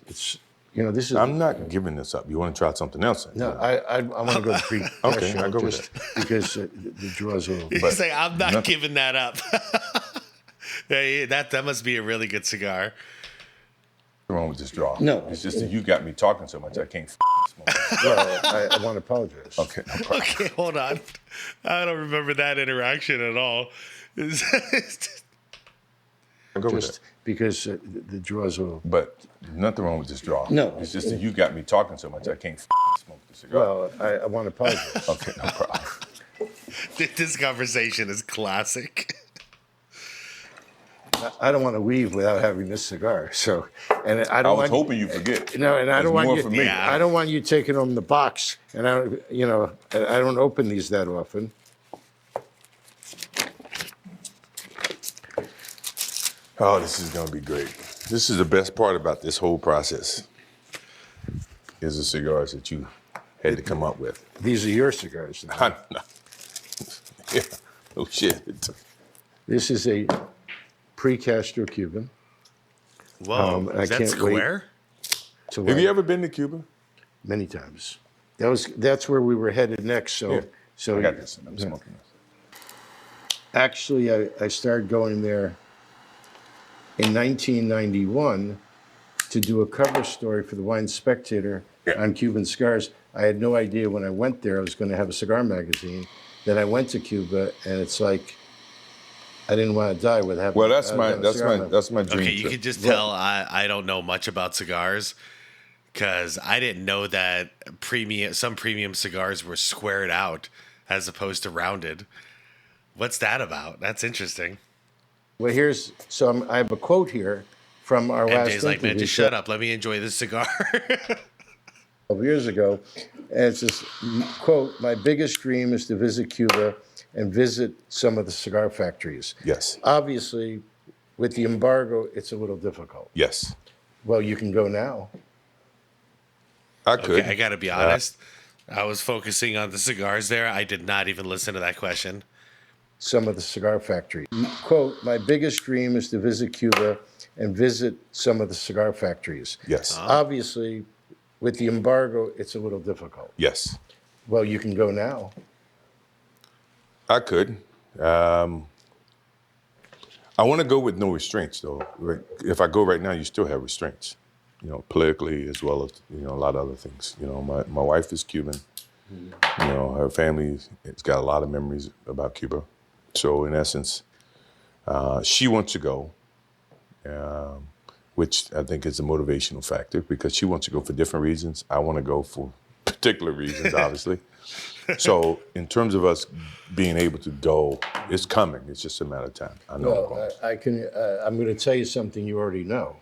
you know, this is... I'm not giving this up. You want to try something else? No, I want to go to pre Okay, show I'll go with just because the draw's a little... He's like, I'm not giving that up. Yeah, that must be a really good cigar. What's wrong with this draw? No. It's just that you got me talking so much I can't smoke. Well, I want to apologize. Okay, no problem. Okay, hold on. I don't remember that interaction at all. I'll go with Just that. because the draw's a little... But nothing wrong with this draw. No. It's just that you got me talking so much I can't smoke the cigar. Well, I want to apologize. Okay, no problem. This conversation is classic. I don't want to leave without having this cigar. So, and I I don't was want hoping you forget. No, and I There's don't want more you. for me. Yeah. I don't want you taking home the box. And I don't open these that often. Oh, this is gonna be great. This is the best part about this whole process. Is the cigars that you had to come up with. These are your cigars. Now. Yeah. Oh shit. This is a pre-Castro Cuban. Whoa, I is that can't wait. square? To Have light you ever been to Cuba? many times. That's where we were headed next. So, Yeah. so I got this. I'm smoking this. actually, I started going there in 1991 to do a cover story for the Wine Spectator Yeah. on Cuban cigars. I had no idea when I went there I was going to have a cigar magazine. Then I went to Cuba, and it's like I didn't want to die with having. Well, that's my having a cigar magazine. that's my dream Okay, you trip. can just tell I don't know much about cigars because I didn't know that some premium cigars were squared out as opposed to rounded. What's that about? That's interesting. Well, I have a quote here from our last MJ's like, man, interview just shut up. Let me enjoy this cigar. 12 years ago, and it says, quote, "My biggest dream is to visit Cuba and visit some of the cigar factories. Yes. Obviously, with the embargo, it's a little difficult. Yes. Well, you can go now. I could. Okay, I got to be honest. I was focusing on the cigars there. I did not even listen to that question. Some of the cigar factories. Quote, "My biggest dream is to visit Cuba and visit some of the cigar factories. Yes. Obviously, with the embargo, it's a little difficult. Yes. Well, you can go now. I could. I want to go with no restraints, though. Like, if I go right now, you still have restraints, politically as well as, a lot of other things. My wife is Cuban. Her family has got a lot of memories about Cuba. So in essence, she wants to go, which I think is a motivational factor because she wants to go for different reasons. I want to go for particular reasons, obviously. So in terms of us being able to go, it's coming. It's just a matter of time. I know I'm going. I can. I'm going to tell you something you already know.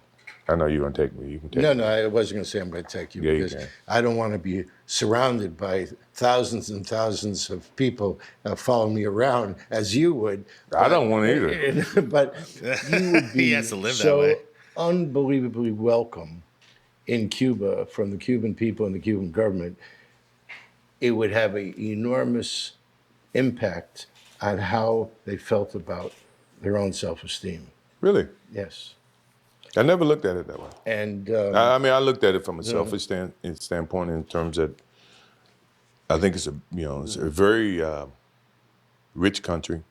I know you're going to take me. You can take No, me. no, I wasn't going to say I'm going to take you Yeah, you because can. I don't want to be surrounded by thousands and thousands of people following me around as you would. I don't want to either. But you would be He has to live that so way. unbelievably welcome in Cuba from the Cuban people and the Cuban government. It would have an enormous impact on how they felt about their own self-esteem. Really? Yes. I never looked at it that way. And I mean, I looked at it from a selfish standpoint in terms that I think it's a very rich country.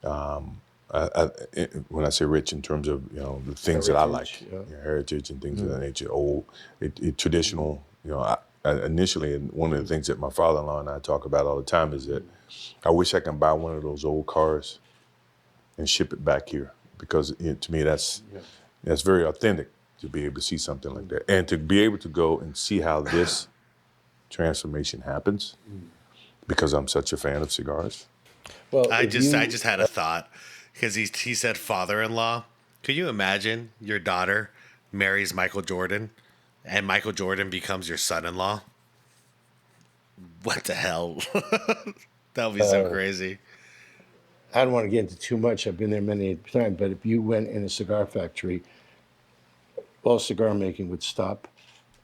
When I say rich, in terms of the things that I like, Heritage, heritage and things of that nature, old, traditional. Initially, and one of the things that my father-in-law and I talk about all the time is that I wish I can buy one of those old cars and ship it back here because to me that's very authentic to be able to see something like that and to be able to go and see how this transformation happens because I'm such a fan of cigars. well, I if just you- had a thought because he said father-in-law. Could you imagine your daughter marries Michael Jordan and Michael Jordan becomes your son-in-law? What the hell? That would be so crazy. I don't want to get into too much. I've been there many times, but if you went in a cigar factory, all cigar making would stop,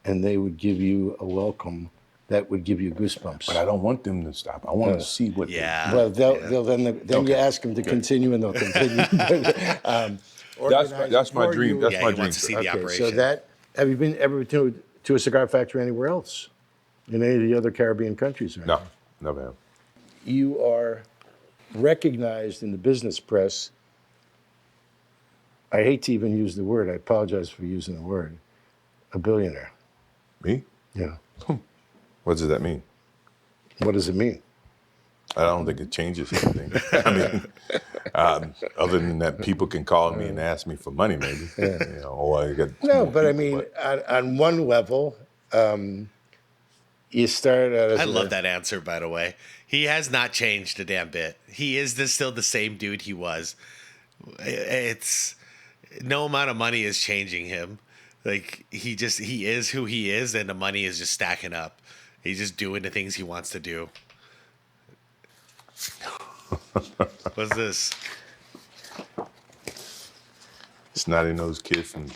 and they would give you a welcome that would give you goosebumps. But I don't want them to stop. I want to see what. Yeah. Well, they'll then you Okay. ask them to continue, and they'll continue. That's my dream. That's Yeah, my he dream. wants to see the Okay, operation. so have you been ever to a cigar factory anywhere else in any of the other Caribbean countries? Or No, anything? never have. You are recognized in the business press. I hate to even use the word. I apologize for using the word. A billionaire. Me? Yeah. What does that mean? What does it mean? I don't think it changes anything. I mean, other than that, people can call me and ask me for money, maybe. Or I get No, more but I people, mean, on one level, you started out as I love that answer, by the way. He has not changed a damn bit. He is still the same dude he was. It's no amount of money is changing him. Like he is who he is, and the money is just stacking up. He's just doing the things he wants to do. What's this? Snotty-nosed kid from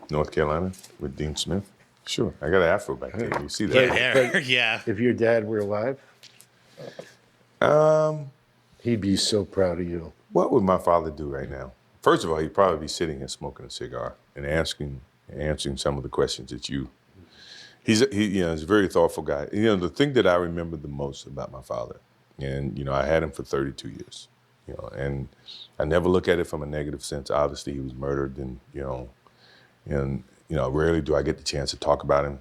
North Carolina with Dean Smith. Sure, I got an afro back there. You see that? Yeah, yeah. If your dad were alive, he'd be so proud of you. What would my father do right now? First of all, he'd probably be sitting here smoking a cigar and answering some of the questions that you. He's a very thoughtful guy. The thing that I remember the most about my father, and I had him for 32 years, and I never look at it from a negative sense. Obviously, he was murdered, and rarely do I get the chance to talk about him,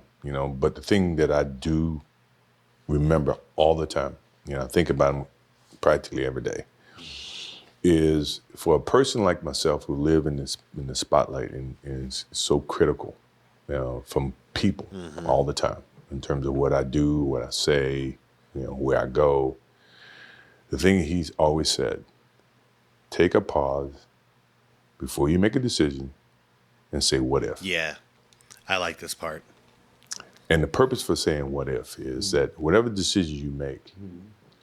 But the thing that I do remember all the time, I think about him practically every day, is for a person like myself who live in the spotlight and is so critical, from people all the time in terms of what I do, what I say, where I go. The thing he's always said, take a pause before you make a decision and say, what if? Yeah. I like this part. And the purpose for saying what if is that whatever decision you make,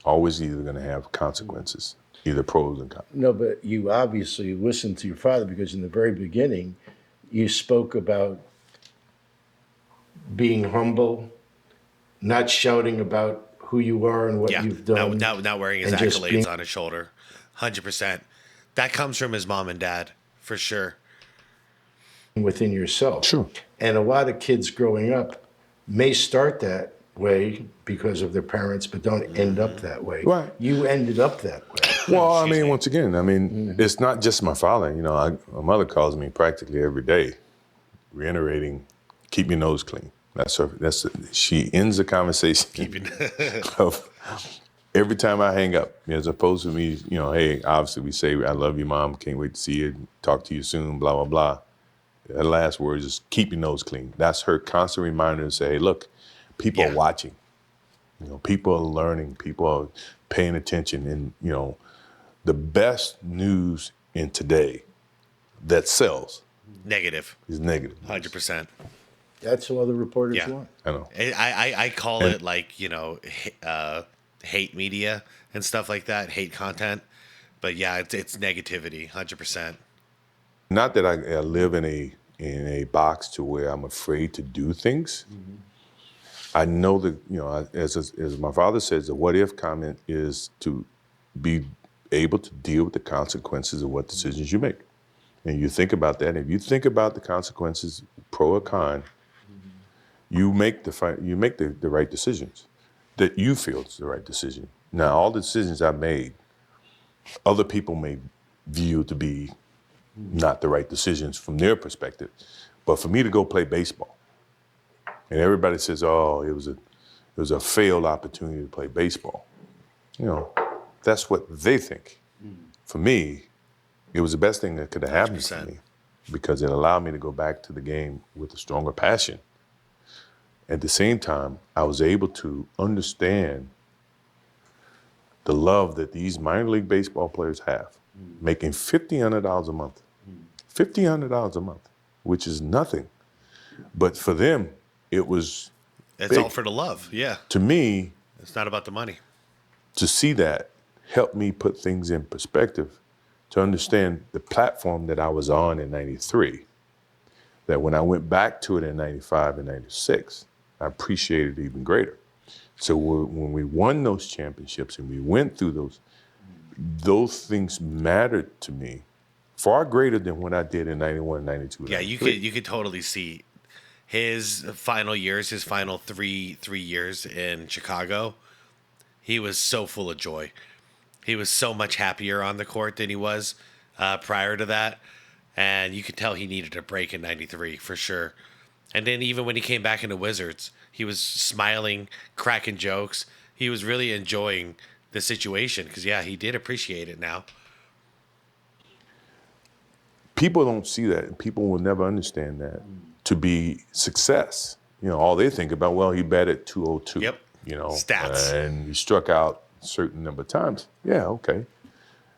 always either going to have consequences, either pros and cons. No, but you obviously listened to your father because in the very beginning, you spoke about being humble, not shouting about who you are and what Yeah. you've done. Not wearing his and just accolades being- on his shoulder. 100%. That comes from his mom and dad, for sure. within yourself. Sure. And a lot of kids growing up may start that way because of their parents, but don't end up that way. Right. You ended up that way. Well, I Excuse mean, me. once again, I mean, it's not just my father. You know, my mother calls me practically every day, reiterating, "Keep your nose clean." She ends the conversation of every time I hang up, as opposed to me, you know, hey, obviously we say, "I love you, Mom. Can't wait to see you. Talk to you soon." Blah blah blah. Her last word is, "Keep your nose clean." That's her constant reminder to say, "Hey, look, people are watching. You know, people are learning. People are paying attention, and you know." The best news in today that sells Negative. is negative. 100%. That's what the reporters Yeah. want. I know. I call And- it like, hate media and stuff like that, hate content. But yeah, it's negativity, 100%. Not that I live in a box to where I'm afraid to do things. I know that, you know, as my father says, the what if comment is to be able to deal with the consequences of what decisions you make. And you think about that. If you think about the consequences, pro or con, you make the right decisions that you feel is the right decision. Now, all the decisions I made, other people may view to be not the right decisions from their perspective. But for me to go play baseball, and everybody says, "Oh, it was a failed opportunity to play baseball." You know, that's what they think. For me, it was the best thing that could have happened for 100%. me because it allowed me to go back to the game with a stronger passion. At the same time, I was able to understand the love that these minor league baseball players have, making $1,500 a month. $1,500 a month, which is nothing. But for them, it was It's big. all for the love. Yeah. To me, It's not about the money. to see that helped me put things in perspective, to understand the platform that I was on in 93, that when I went back to it in 95 and 96, I appreciated it even greater. So when we won those championships and we went through those things mattered to me far greater than what I did in 91, 92, Yeah, 93. you could totally see his final years, his final three years in Chicago. He was so full of joy. He was so much happier on the court than he was prior to that, and you could tell he needed a break in '93 for sure. And then even when he came back into Wizards, he was smiling, cracking jokes. He was really enjoying the situation because yeah, he did appreciate it now. People don't see that, and people will never understand that to be success. You know, all they think about, well, he batted 202. Yep. You know, Stats. and he struck out a certain number of times. Yeah, okay.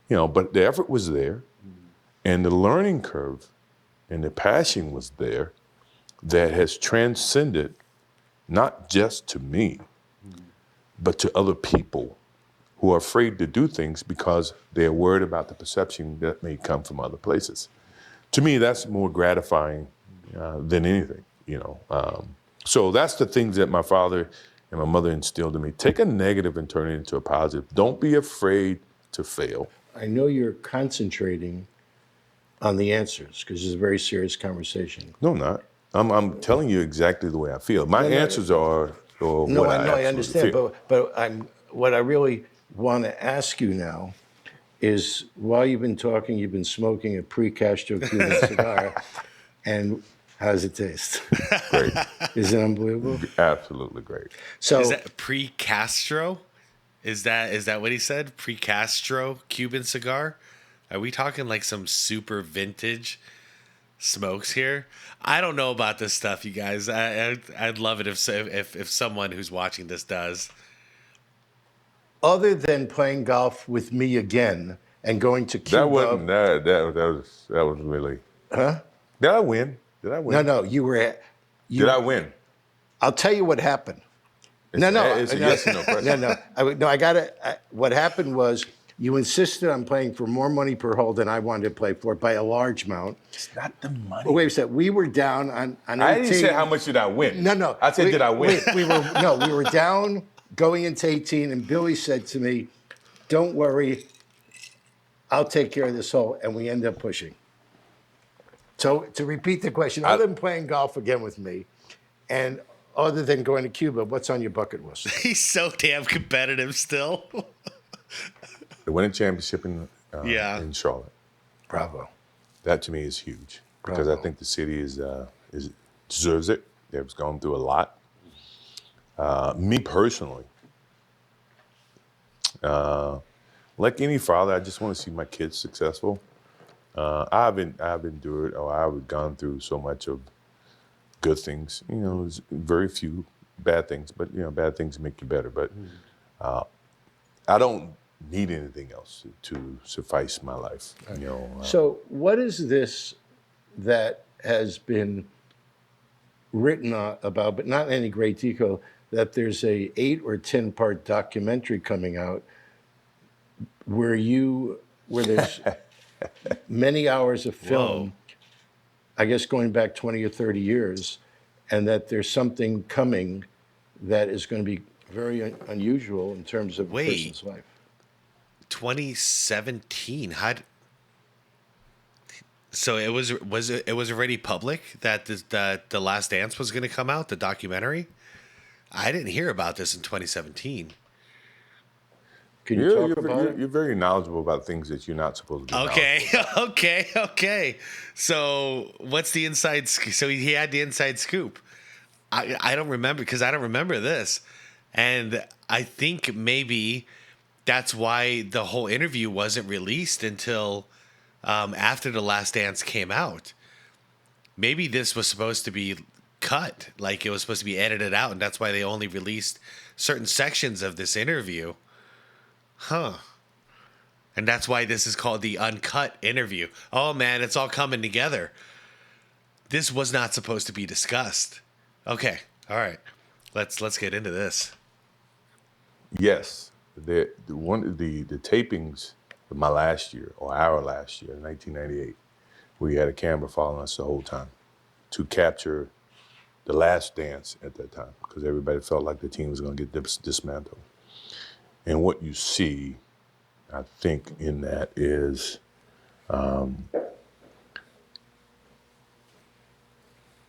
You know, but the effort was there, and the learning curve and the passion was there that has transcended not just to me, but to other people who are afraid to do things because they're worried about the perception that may come from other places. To me, that's more gratifying than anything, you know. So that's the things that my father and my mother instilled in me. Take a negative and turn it into a positive. Don't be afraid to fail. I know you're concentrating on the answers because it's a very serious conversation. No, I'm not. I'm telling you exactly the way I feel. My answers are No, what I know, I absolutely understand, feel. but what I really want to ask you now is while you've been talking, you've been smoking a pre-Castro Cuban cigar, and how does it taste? Great. Is it unbelievable? Absolutely great. So Is that pre-Castro? Is that what he said? Pre-Castro Cuban cigar? Are we talking like some super vintage smokes here? I don't know about this stuff, you guys. I'd love it if someone who's watching this does. other than playing golf with me again and going to Cuba, That wasn't that was really. huh? Did I win? Did I win? No, you were. Did I win? I'll tell you what happened. No, It's a yes or no question. No. I got it. What happened was you insisted on playing for more money per hole than I wanted to play for by a large amount. It's not the money. But wait a second. We were down on 18. I didn't say how much did I win. No. I said did I win? We were down going into 18, and Billy said to me, "Don't worry, I'll take care of this hole," and we ended up pushing. So to repeat the question, other than playing golf again with me, and other than going to Cuba, what's on your bucket list? He's so damn competitive still. To win a championship Yeah. in Charlotte. Bravo. That to me is huge because I Bravo. think the city is deserves it. They've gone through a lot. Me personally, like any father, I just want to see my kids successful. I've endured, or I've gone through so much of good things. You know, there's very few bad things, but you know, bad things make you better. But I don't need anything else to suffice my life. You know, So, what is this that has been written about, but not in any great detail, that there's a 8 or 10-part documentary coming out where there's many hours of film, Whoa. I guess going back 20 or 30 years, and that there's something coming that is going to be very unusual in terms of a Wait. person's life. 2017. So it was already public that the Last Dance was going to come out, the documentary. I didn't hear about this in 2017. Can you talk about it? you're very knowledgeable about things that you're not supposed to be. Okay, okay. So what's the inside? So he had the inside scoop. I don't remember because I don't remember this, and I think maybe that's why the whole interview wasn't released until after the Last Dance came out. Maybe this was supposed to be cut, like it was supposed to be edited out, and that's why they only released certain sections of this interview. Huh. And that's why this is called the Uncut interview. Oh man, it's all coming together. This was not supposed to be discussed. Okay, all right. Let's get into this. Yes, the tapings of my last year or our last year, 1998, we had a camera following us the whole time to capture the Last Dance at that time because everybody felt like the team was going to get dismantled. And what you see, I think, in that is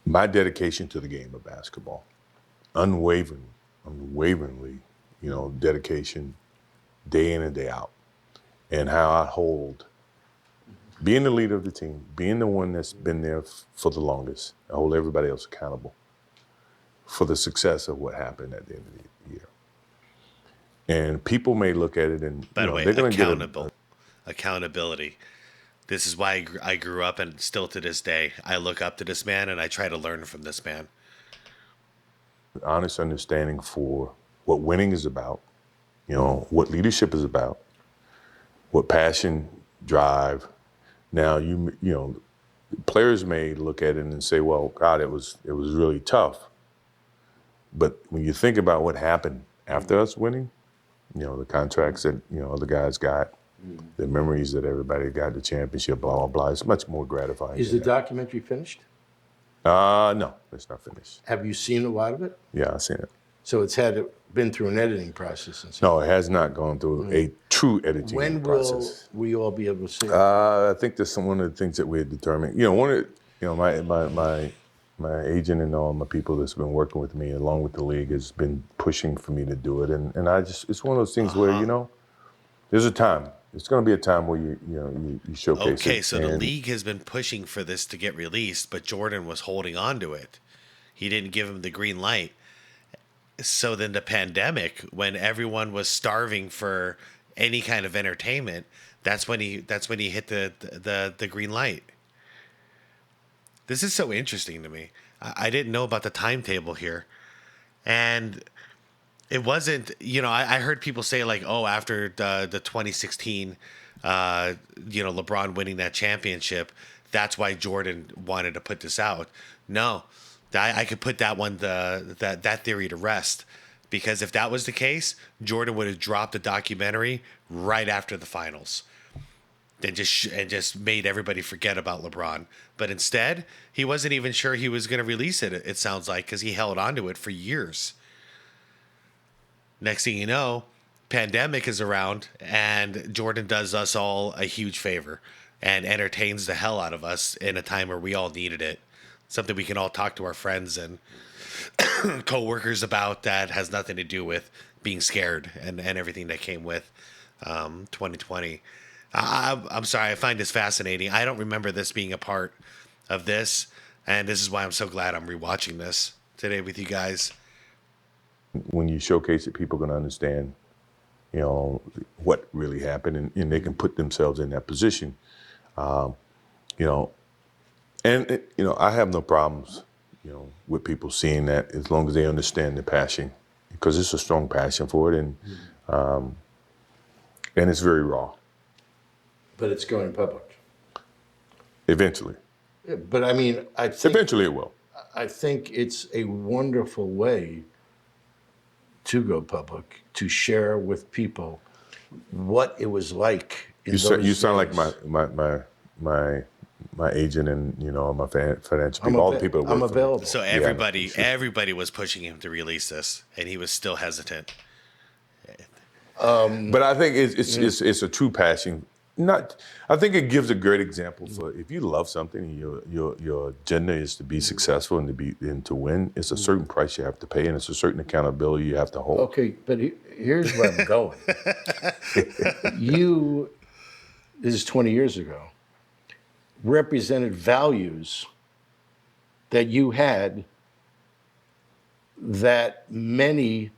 my dedication to the game of basketball, unwaveringly, you know, dedication day in and day out, and how I hold being the leader of the team, being the one that's been there for the longest, I hold everybody else accountable for the success of what happened at the end of the year. And people may look at it and By the way, they're going to accountable, accountability. This is why I grew up, and still to this day, I look up to this man and I try to learn from this man. honest understanding for what winning is about, you know, what leadership is about, what passion, drive. Now you know, players may look at it and say, "Well, God, it was really tough." But when you think about what happened after us winning, you know, the contracts that other guys got, the memories that everybody got, the championship, blah blah blah. It's much more gratifying. Is the documentary finished? No, it's not finished. Have you seen a lot of it? Yeah, I've seen it. So it's been through an editing process and stuff. No, it has not gone through a true editing When will process. we all be able to see it? I think that's one of the things that we had determined. You know, my agent and all my people that's been working with me along with the league has been pushing for me to do it, and I just it's one of those things where there's a time. It's going to be a time where you showcase it. Okay, so the league has been pushing for this to get released, but Jordan was holding on to it. He didn't give him the green light. So then the pandemic, when everyone was starving for any kind of entertainment, that's when he hit the green light. This is so interesting to me. I didn't know about the timetable here. And it wasn't, I heard people say like, oh, after the 2016, LeBron winning that championship, that's why Jordan wanted to put this out. No, I could put that theory to rest, because if that was the case, Jordan would have dropped the documentary right after the finals. And just made everybody forget about LeBron. But instead, he wasn't even sure he was going to release it, it sounds like, because he held on to it for years. Next thing you know, pandemic is around, and Jordan does us all a huge favor and entertains the hell out of us in a time where we all needed it. something we can all talk to our friends and coworkers about that has nothing to do with being scared and everything that came with 2020. I'm sorry, I find this fascinating. I don't remember this being a part of this, and this is why I'm so glad I'm rewatching this today with you guys. When you showcase it, people are going to understand, what really happened, and they can put themselves in that position. I have no problems, with people seeing that as long as they understand the passion, because it's a strong passion for it, and it's very raw. But it's going public. Eventually. Yeah, but I mean, Eventually it will. I think it's a wonderful way to go public, to share with people what it was like in those You sound like days. my agent and my financial people, all the people that work I'm for me. available. So everybody was pushing him to release this, and he was still hesitant. But I think it's a true passion. I think it gives a great example for if you love something and your agenda is to be successful and to win. It's a certain price you have to pay, and it's a certain accountability you have to hold. Okay, but here's where I'm going. This is 20 years ago, represented values that you had that many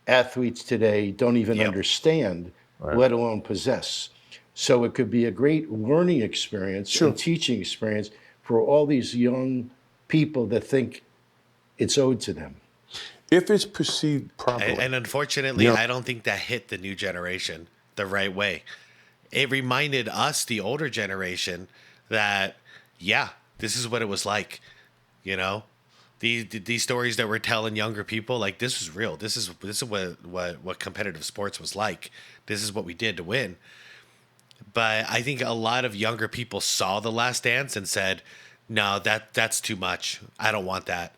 athletes today don't even understand, let alone possess. So it could be a great learning experience and teaching experience for all these young people that think it's owed to them. If it's perceived properly. And unfortunately, I don't think that hit the new generation the right way. It reminded us, the older generation, that, this is what it was like. These stories that we're telling younger people, like, this was real. This is what competitive sports was like. This is what we did to win. But I think a lot of younger people saw The Last Dance and said, no, that's too much. I don't want that.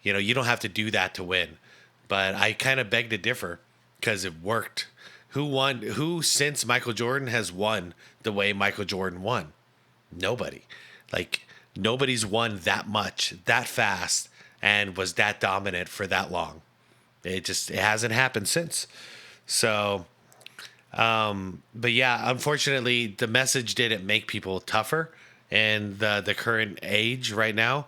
You don't have to do that to win. But I kind of beg to differ because it worked. Who since Michael Jordan has won the way Michael Jordan won? Nobody. Like, nobody's won that much, that fast, and was that dominant for that long. It hasn't happened since. So, but yeah, unfortunately, the message didn't make people tougher. And the current age right now,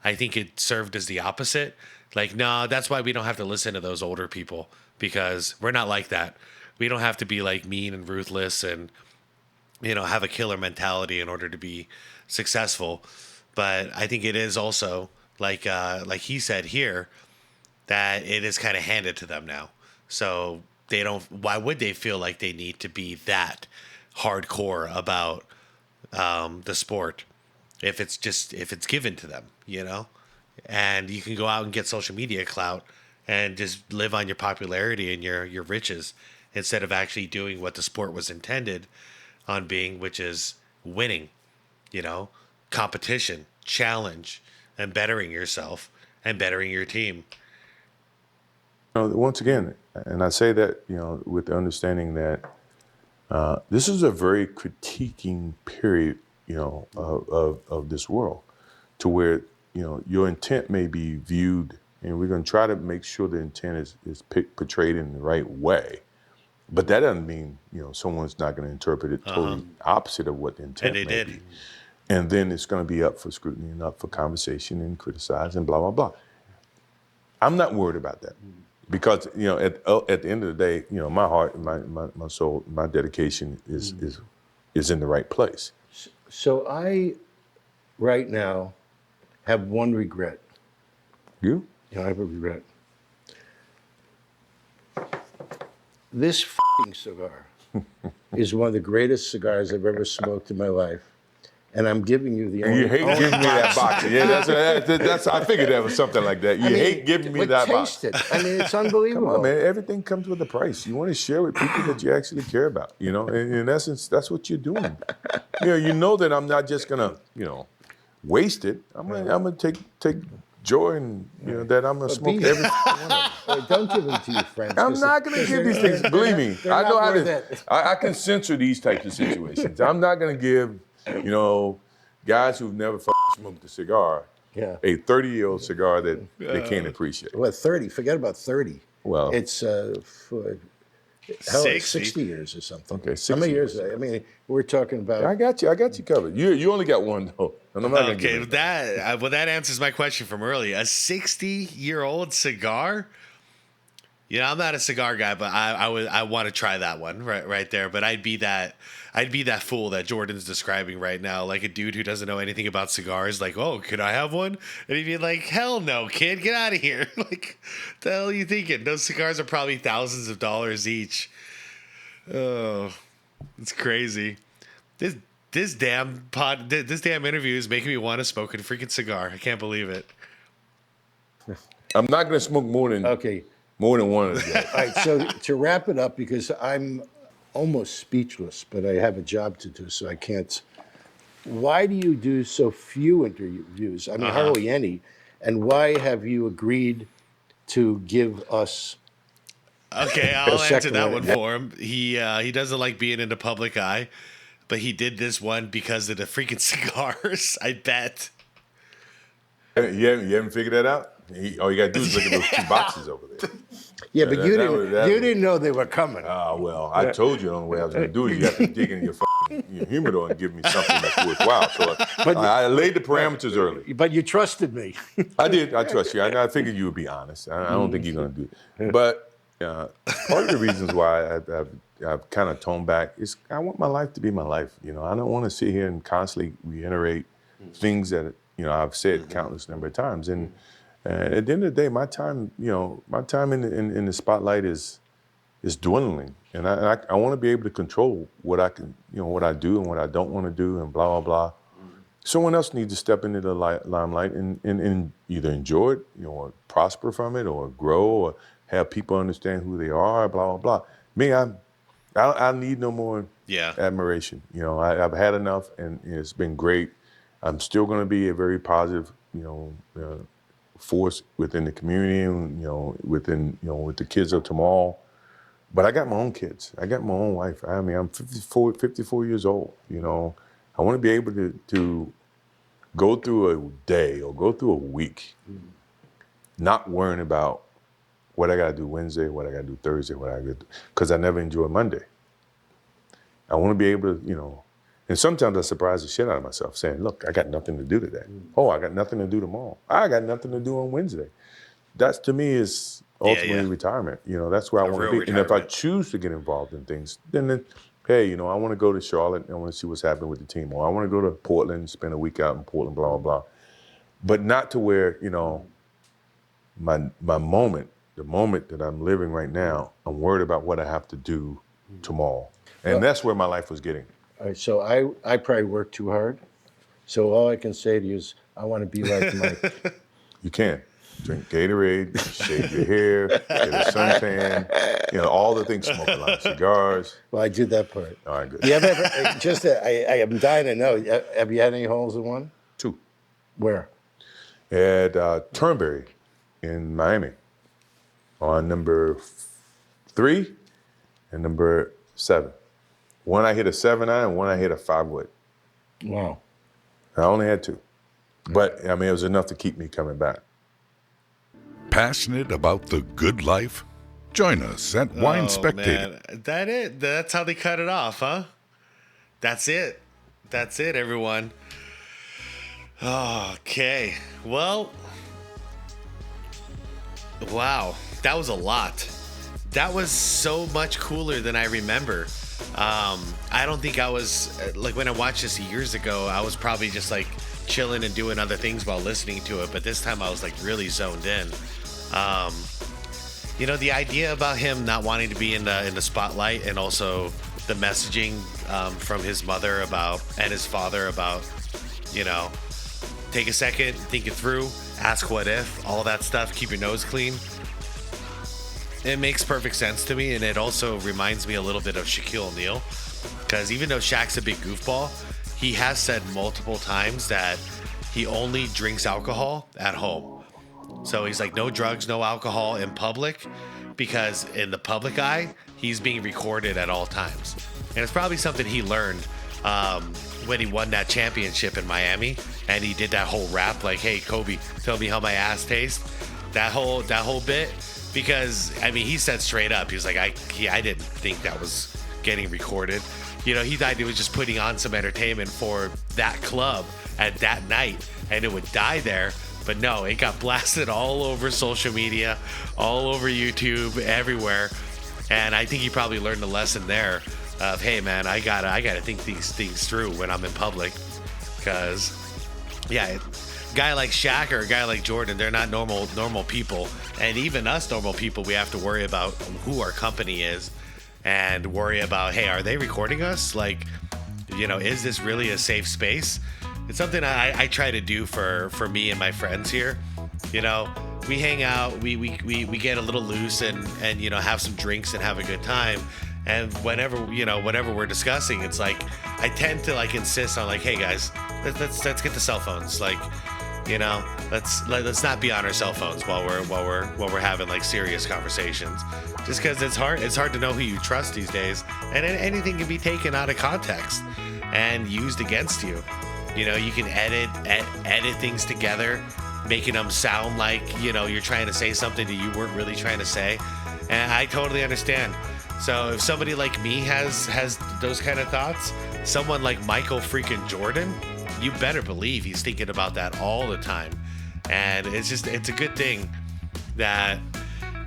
I think it served as the opposite. Like, no, that's why we don't have to listen to those older people, because we're not like that. We don't have to be like mean and ruthless and, have a killer mentality in order to be successful. But I think it is also like he said here, that it is kind of handed to them now. So why would they feel like they need to be that hardcore about the sport if it's given to them, and you can go out and get social media clout and just live on your popularity and your riches instead of actually doing what the sport was intended on being, which is winning, competition, challenge, and bettering yourself and bettering your team. Once again, and I say that, with the understanding that this is a very critiquing period, of this world, to where, your intent may be viewed, and we're going to try to make sure the intent is portrayed in the right way. But that doesn't mean, someone's not going to interpret it totally opposite of what the intent may be. And then it's going to be up for scrutiny and up for conversation and criticized and blah, blah, blah. I'm not worried about that. Because, at the end of the day, my heart, my soul, my dedication is in the right place. So I, right now, have one regret. You? I have a regret. This f***ing cigar is one of the greatest cigars I've ever smoked in my life. And I'm giving you the only... You hate giving me that box. Yeah, that's. I figured that was something like that. You hate giving me that box. Taste it. I mean, it's unbelievable. Come on, man. Everything comes with a price. You want to share with people that you actually care about. In essence, that's what you're doing. You know that I'm not just gonna, waste it. I'm gonna take joy in, that I'm gonna smoke every one of them. Don't give them to your friends. I'm not gonna give these things. Believe me, I know how to. I can censor these types of situations. I'm not gonna give, guys who've never smoked a cigar, Yeah. a 30-year-old cigar that they can't appreciate. What, 30? Forget about 30. Well, It's for 60 years or something. Okay, How many 60 years? years. I mean, we're talking about. I got you covered. You only got one though, and I'm not gonna give Okay, it. that answers my question from earlier. A 60-year-old cigar. You know, I'm not a cigar guy, but I want to try that one right there. But I'd be that fool that Jordan's describing right now, like a dude who doesn't know anything about cigars. Like, oh, could I have one? And he'd be like, hell no, kid, get out of here. Like, the hell are you thinking? Those cigars are probably thousands of dollars each. Oh, it's crazy. This damn interview is making me want to smoke a freaking cigar. I can't believe it. I'm not gonna smoke more than one of them. All right, so to wrap it up, because I'm almost speechless, but I have a job to do, so I can't. Why do you do so few interviews? I mean, hardly any. And why have you agreed to give us? Okay, I'll answer that one Yeah. for him. He doesn't like being in the public eye, but he did this one because of the freaking cigars. I bet. You haven't figured that out? All you gotta do is look at those two boxes over there. Yeah, but you that didn't know they were coming. Well, I told you the only way I was gonna do it. You have to dig in your humidor and give me something that's worthwhile. So I laid the parameters early. But you trusted me. I did. I trust you. I figured you would be honest. I don't think you're gonna do it. But part of the reasons why I've kind of toned back is I want my life to be my life. You know, I don't want to sit here and constantly reiterate things that I've said countless number of times. And at the end of the day, my time in the spotlight is dwindling, and I want to be able to control what I can, what I do and what I don't want to do, and blah blah blah. Someone else needs to step into the limelight and either enjoy it, or prosper from it, or grow, or have people understand who they are, blah, blah, blah. Me, I need no more admiration. I've had enough, and it's been great. I'm still going to be a very positive, force within the community, and, with the kids of tomorrow. But I got my own kids. I got my own wife. I mean, I'm 54 years old. I want to be able to go through a day or go through a week not worrying about what I got to do Wednesday, what I got to do Thursday, what I got to do, because I never enjoy Monday. I want to be able to, and sometimes I surprise the shit out of myself saying, look, I got nothing to do today. Oh, I got nothing to do tomorrow. I got nothing to do on Wednesday. That's, to me, is ultimately retirement. That's where I want to be. Retirement. And if I choose to get involved in things, then hey, I want to go to Charlotte and I want to see what's happening with the team. Or I want to go to Portland and spend a week out in Portland, blah, blah, blah. But not to where, my moment, the moment that I'm living right now, I'm worried about what I have to do tomorrow. And that's where my life was getting. All right, so I probably work too hard. So all I can say to you is I want to be like Mike. You can. Drink Gatorade, shave your hair, get a suntan, all the things, smoke a lot of cigars. Well, I did that part. All right, good. You ever, I am dying to know, have you had any holes in one? 2. Where? At Turnberry in Miami on number 3 and number 7. One I hit a 7-iron, one I hit a 5-wood. Wow. I only had 2. But, it was enough to keep me coming back. Passionate about the good life? Join us at Wine Spectator. Man. That's how they cut it off, huh? That's it. That's it, everyone. Okay. Well, wow. That was a lot. That was so much cooler than I remember. I don't think I was, like, when I watched this years ago, I was probably just, like, chilling and doing other things while listening to it. But this time I was, like, really zoned in. The idea about him not wanting to be in the spotlight, and also the messaging from his mother and his father about, take a second, think it through, ask what if, all that stuff, keep your nose clean. It makes perfect sense to me, and it also reminds me a little bit of Shaquille O'Neal, because even though Shaq's a big goofball, he has said multiple times that he only drinks alcohol at home. So he's like, no drugs, no alcohol in public, because in the public eye, he's being recorded at all times. And it's probably something he learned when he won that championship in Miami, and he did that whole rap like, "Hey Kobe, tell me how my ass tastes." That whole bit, because I mean, he said straight up, he was like, I didn't think that was getting recorded. You know, he thought he was just putting on some entertainment for that club at that night, and it would die there. But no, it got blasted all over social media, all over YouTube, everywhere. And I think he probably learned a lesson there of, hey man, I gotta think these things through when I'm in public, because yeah, a guy like Shaq or a guy like Jordan, they're not normal people, and even us normal people, we have to worry about who our company is, and worry about, hey, are they recording us? Like, you know, is this really a safe space? It's something I try to do for me and my friends here. You know, we hang out, we get a little loose and you know, have some drinks and have a good time. And whenever we're discussing, it's like I tend to like insist on like, hey guys, let's get the cell phones. Like, you know, let's not be on our cell phones while we're having like serious conversations. Just because it's hard to know who you trust these days, and anything can be taken out of context and used against you. You know, you can edit things together, making them sound like, you know, you're trying to say something that you weren't really trying to say. And I totally understand. So if somebody like me has those kind of thoughts, someone like Michael freaking Jordan, you better believe he's thinking about that all the time. And it's a good thing that,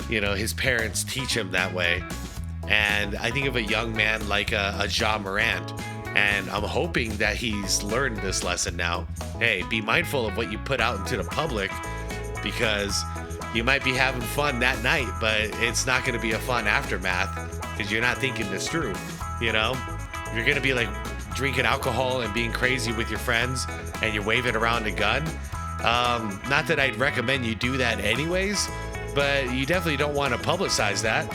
you know, his parents teach him that way. And I think of a young man like a Ja Morant, and I'm hoping that he's learned this lesson now. Hey, be mindful of what you put out into the public, because you might be having fun that night, but it's not going to be a fun aftermath because you're not thinking this through. You know, you're going to be like drinking alcohol and being crazy with your friends, and you're waving around a gun. Not that I'd recommend you do that anyways, but you definitely don't want to publicize that.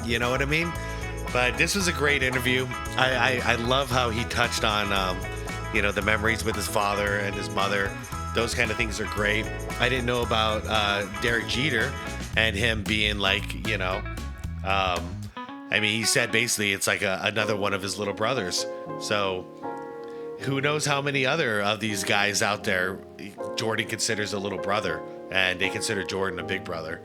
You know what I mean? But this was a great interview. I love how he touched on, you know, the memories with his father and his mother. Those kind of things are great. I didn't know about Derek Jeter and him being like, you know, I mean, he said basically it's like another one of his little brothers. So who knows how many other of these guys out there Jordan considers a little brother, and they consider Jordan a big brother.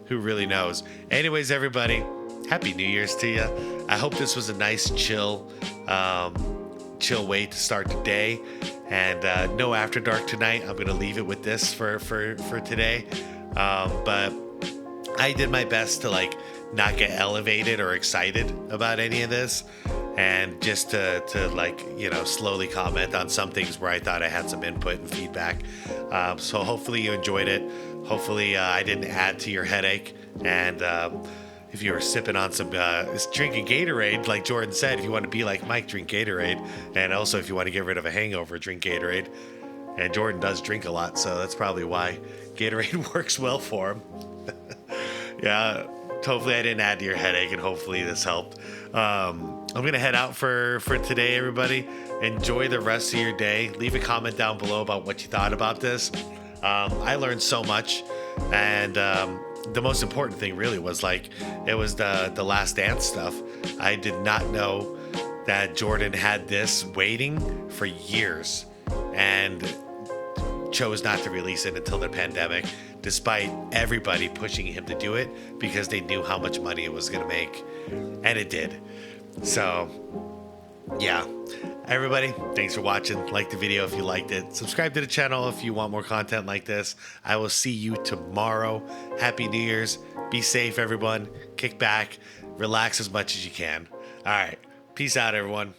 Who really knows? Anyways, everybody, Happy New Year's to you. I hope this was a nice, chill way to start the day. And no After Dark tonight. I'm gonna leave it with this for today. But I did my best to like not get elevated or excited about any of this, and just to like, you know, slowly comment on some things where I thought I had some input and feedback. So hopefully you enjoyed it. Hopefully I didn't add to your headache. And if you were sipping on some drinking Gatorade, like Jordan said, if you want to be like Mike, drink Gatorade. And also if you want to get rid of a hangover, drink Gatorade. And Jordan does drink a lot, so that's probably why Gatorade works well for him. Yeah, hopefully I didn't add to your headache, and hopefully this helped. I'm going to head out for today, everybody. Enjoy the rest of your day. Leave a comment down below about what you thought about this. I learned so much, and the most important thing really was like, it was the Last Dance stuff. I did not know that Jordan had this waiting for years and chose not to release it until the pandemic, despite everybody pushing him to do it because they knew how much money it was going to make, and it did. So yeah, everybody, thanks for watching. Like the video if you liked it. Subscribe to the channel if you want more content like this. I will see you tomorrow. Happy New Year's. Be safe, everyone. Kick back, relax as much as you can. All right, peace out, everyone.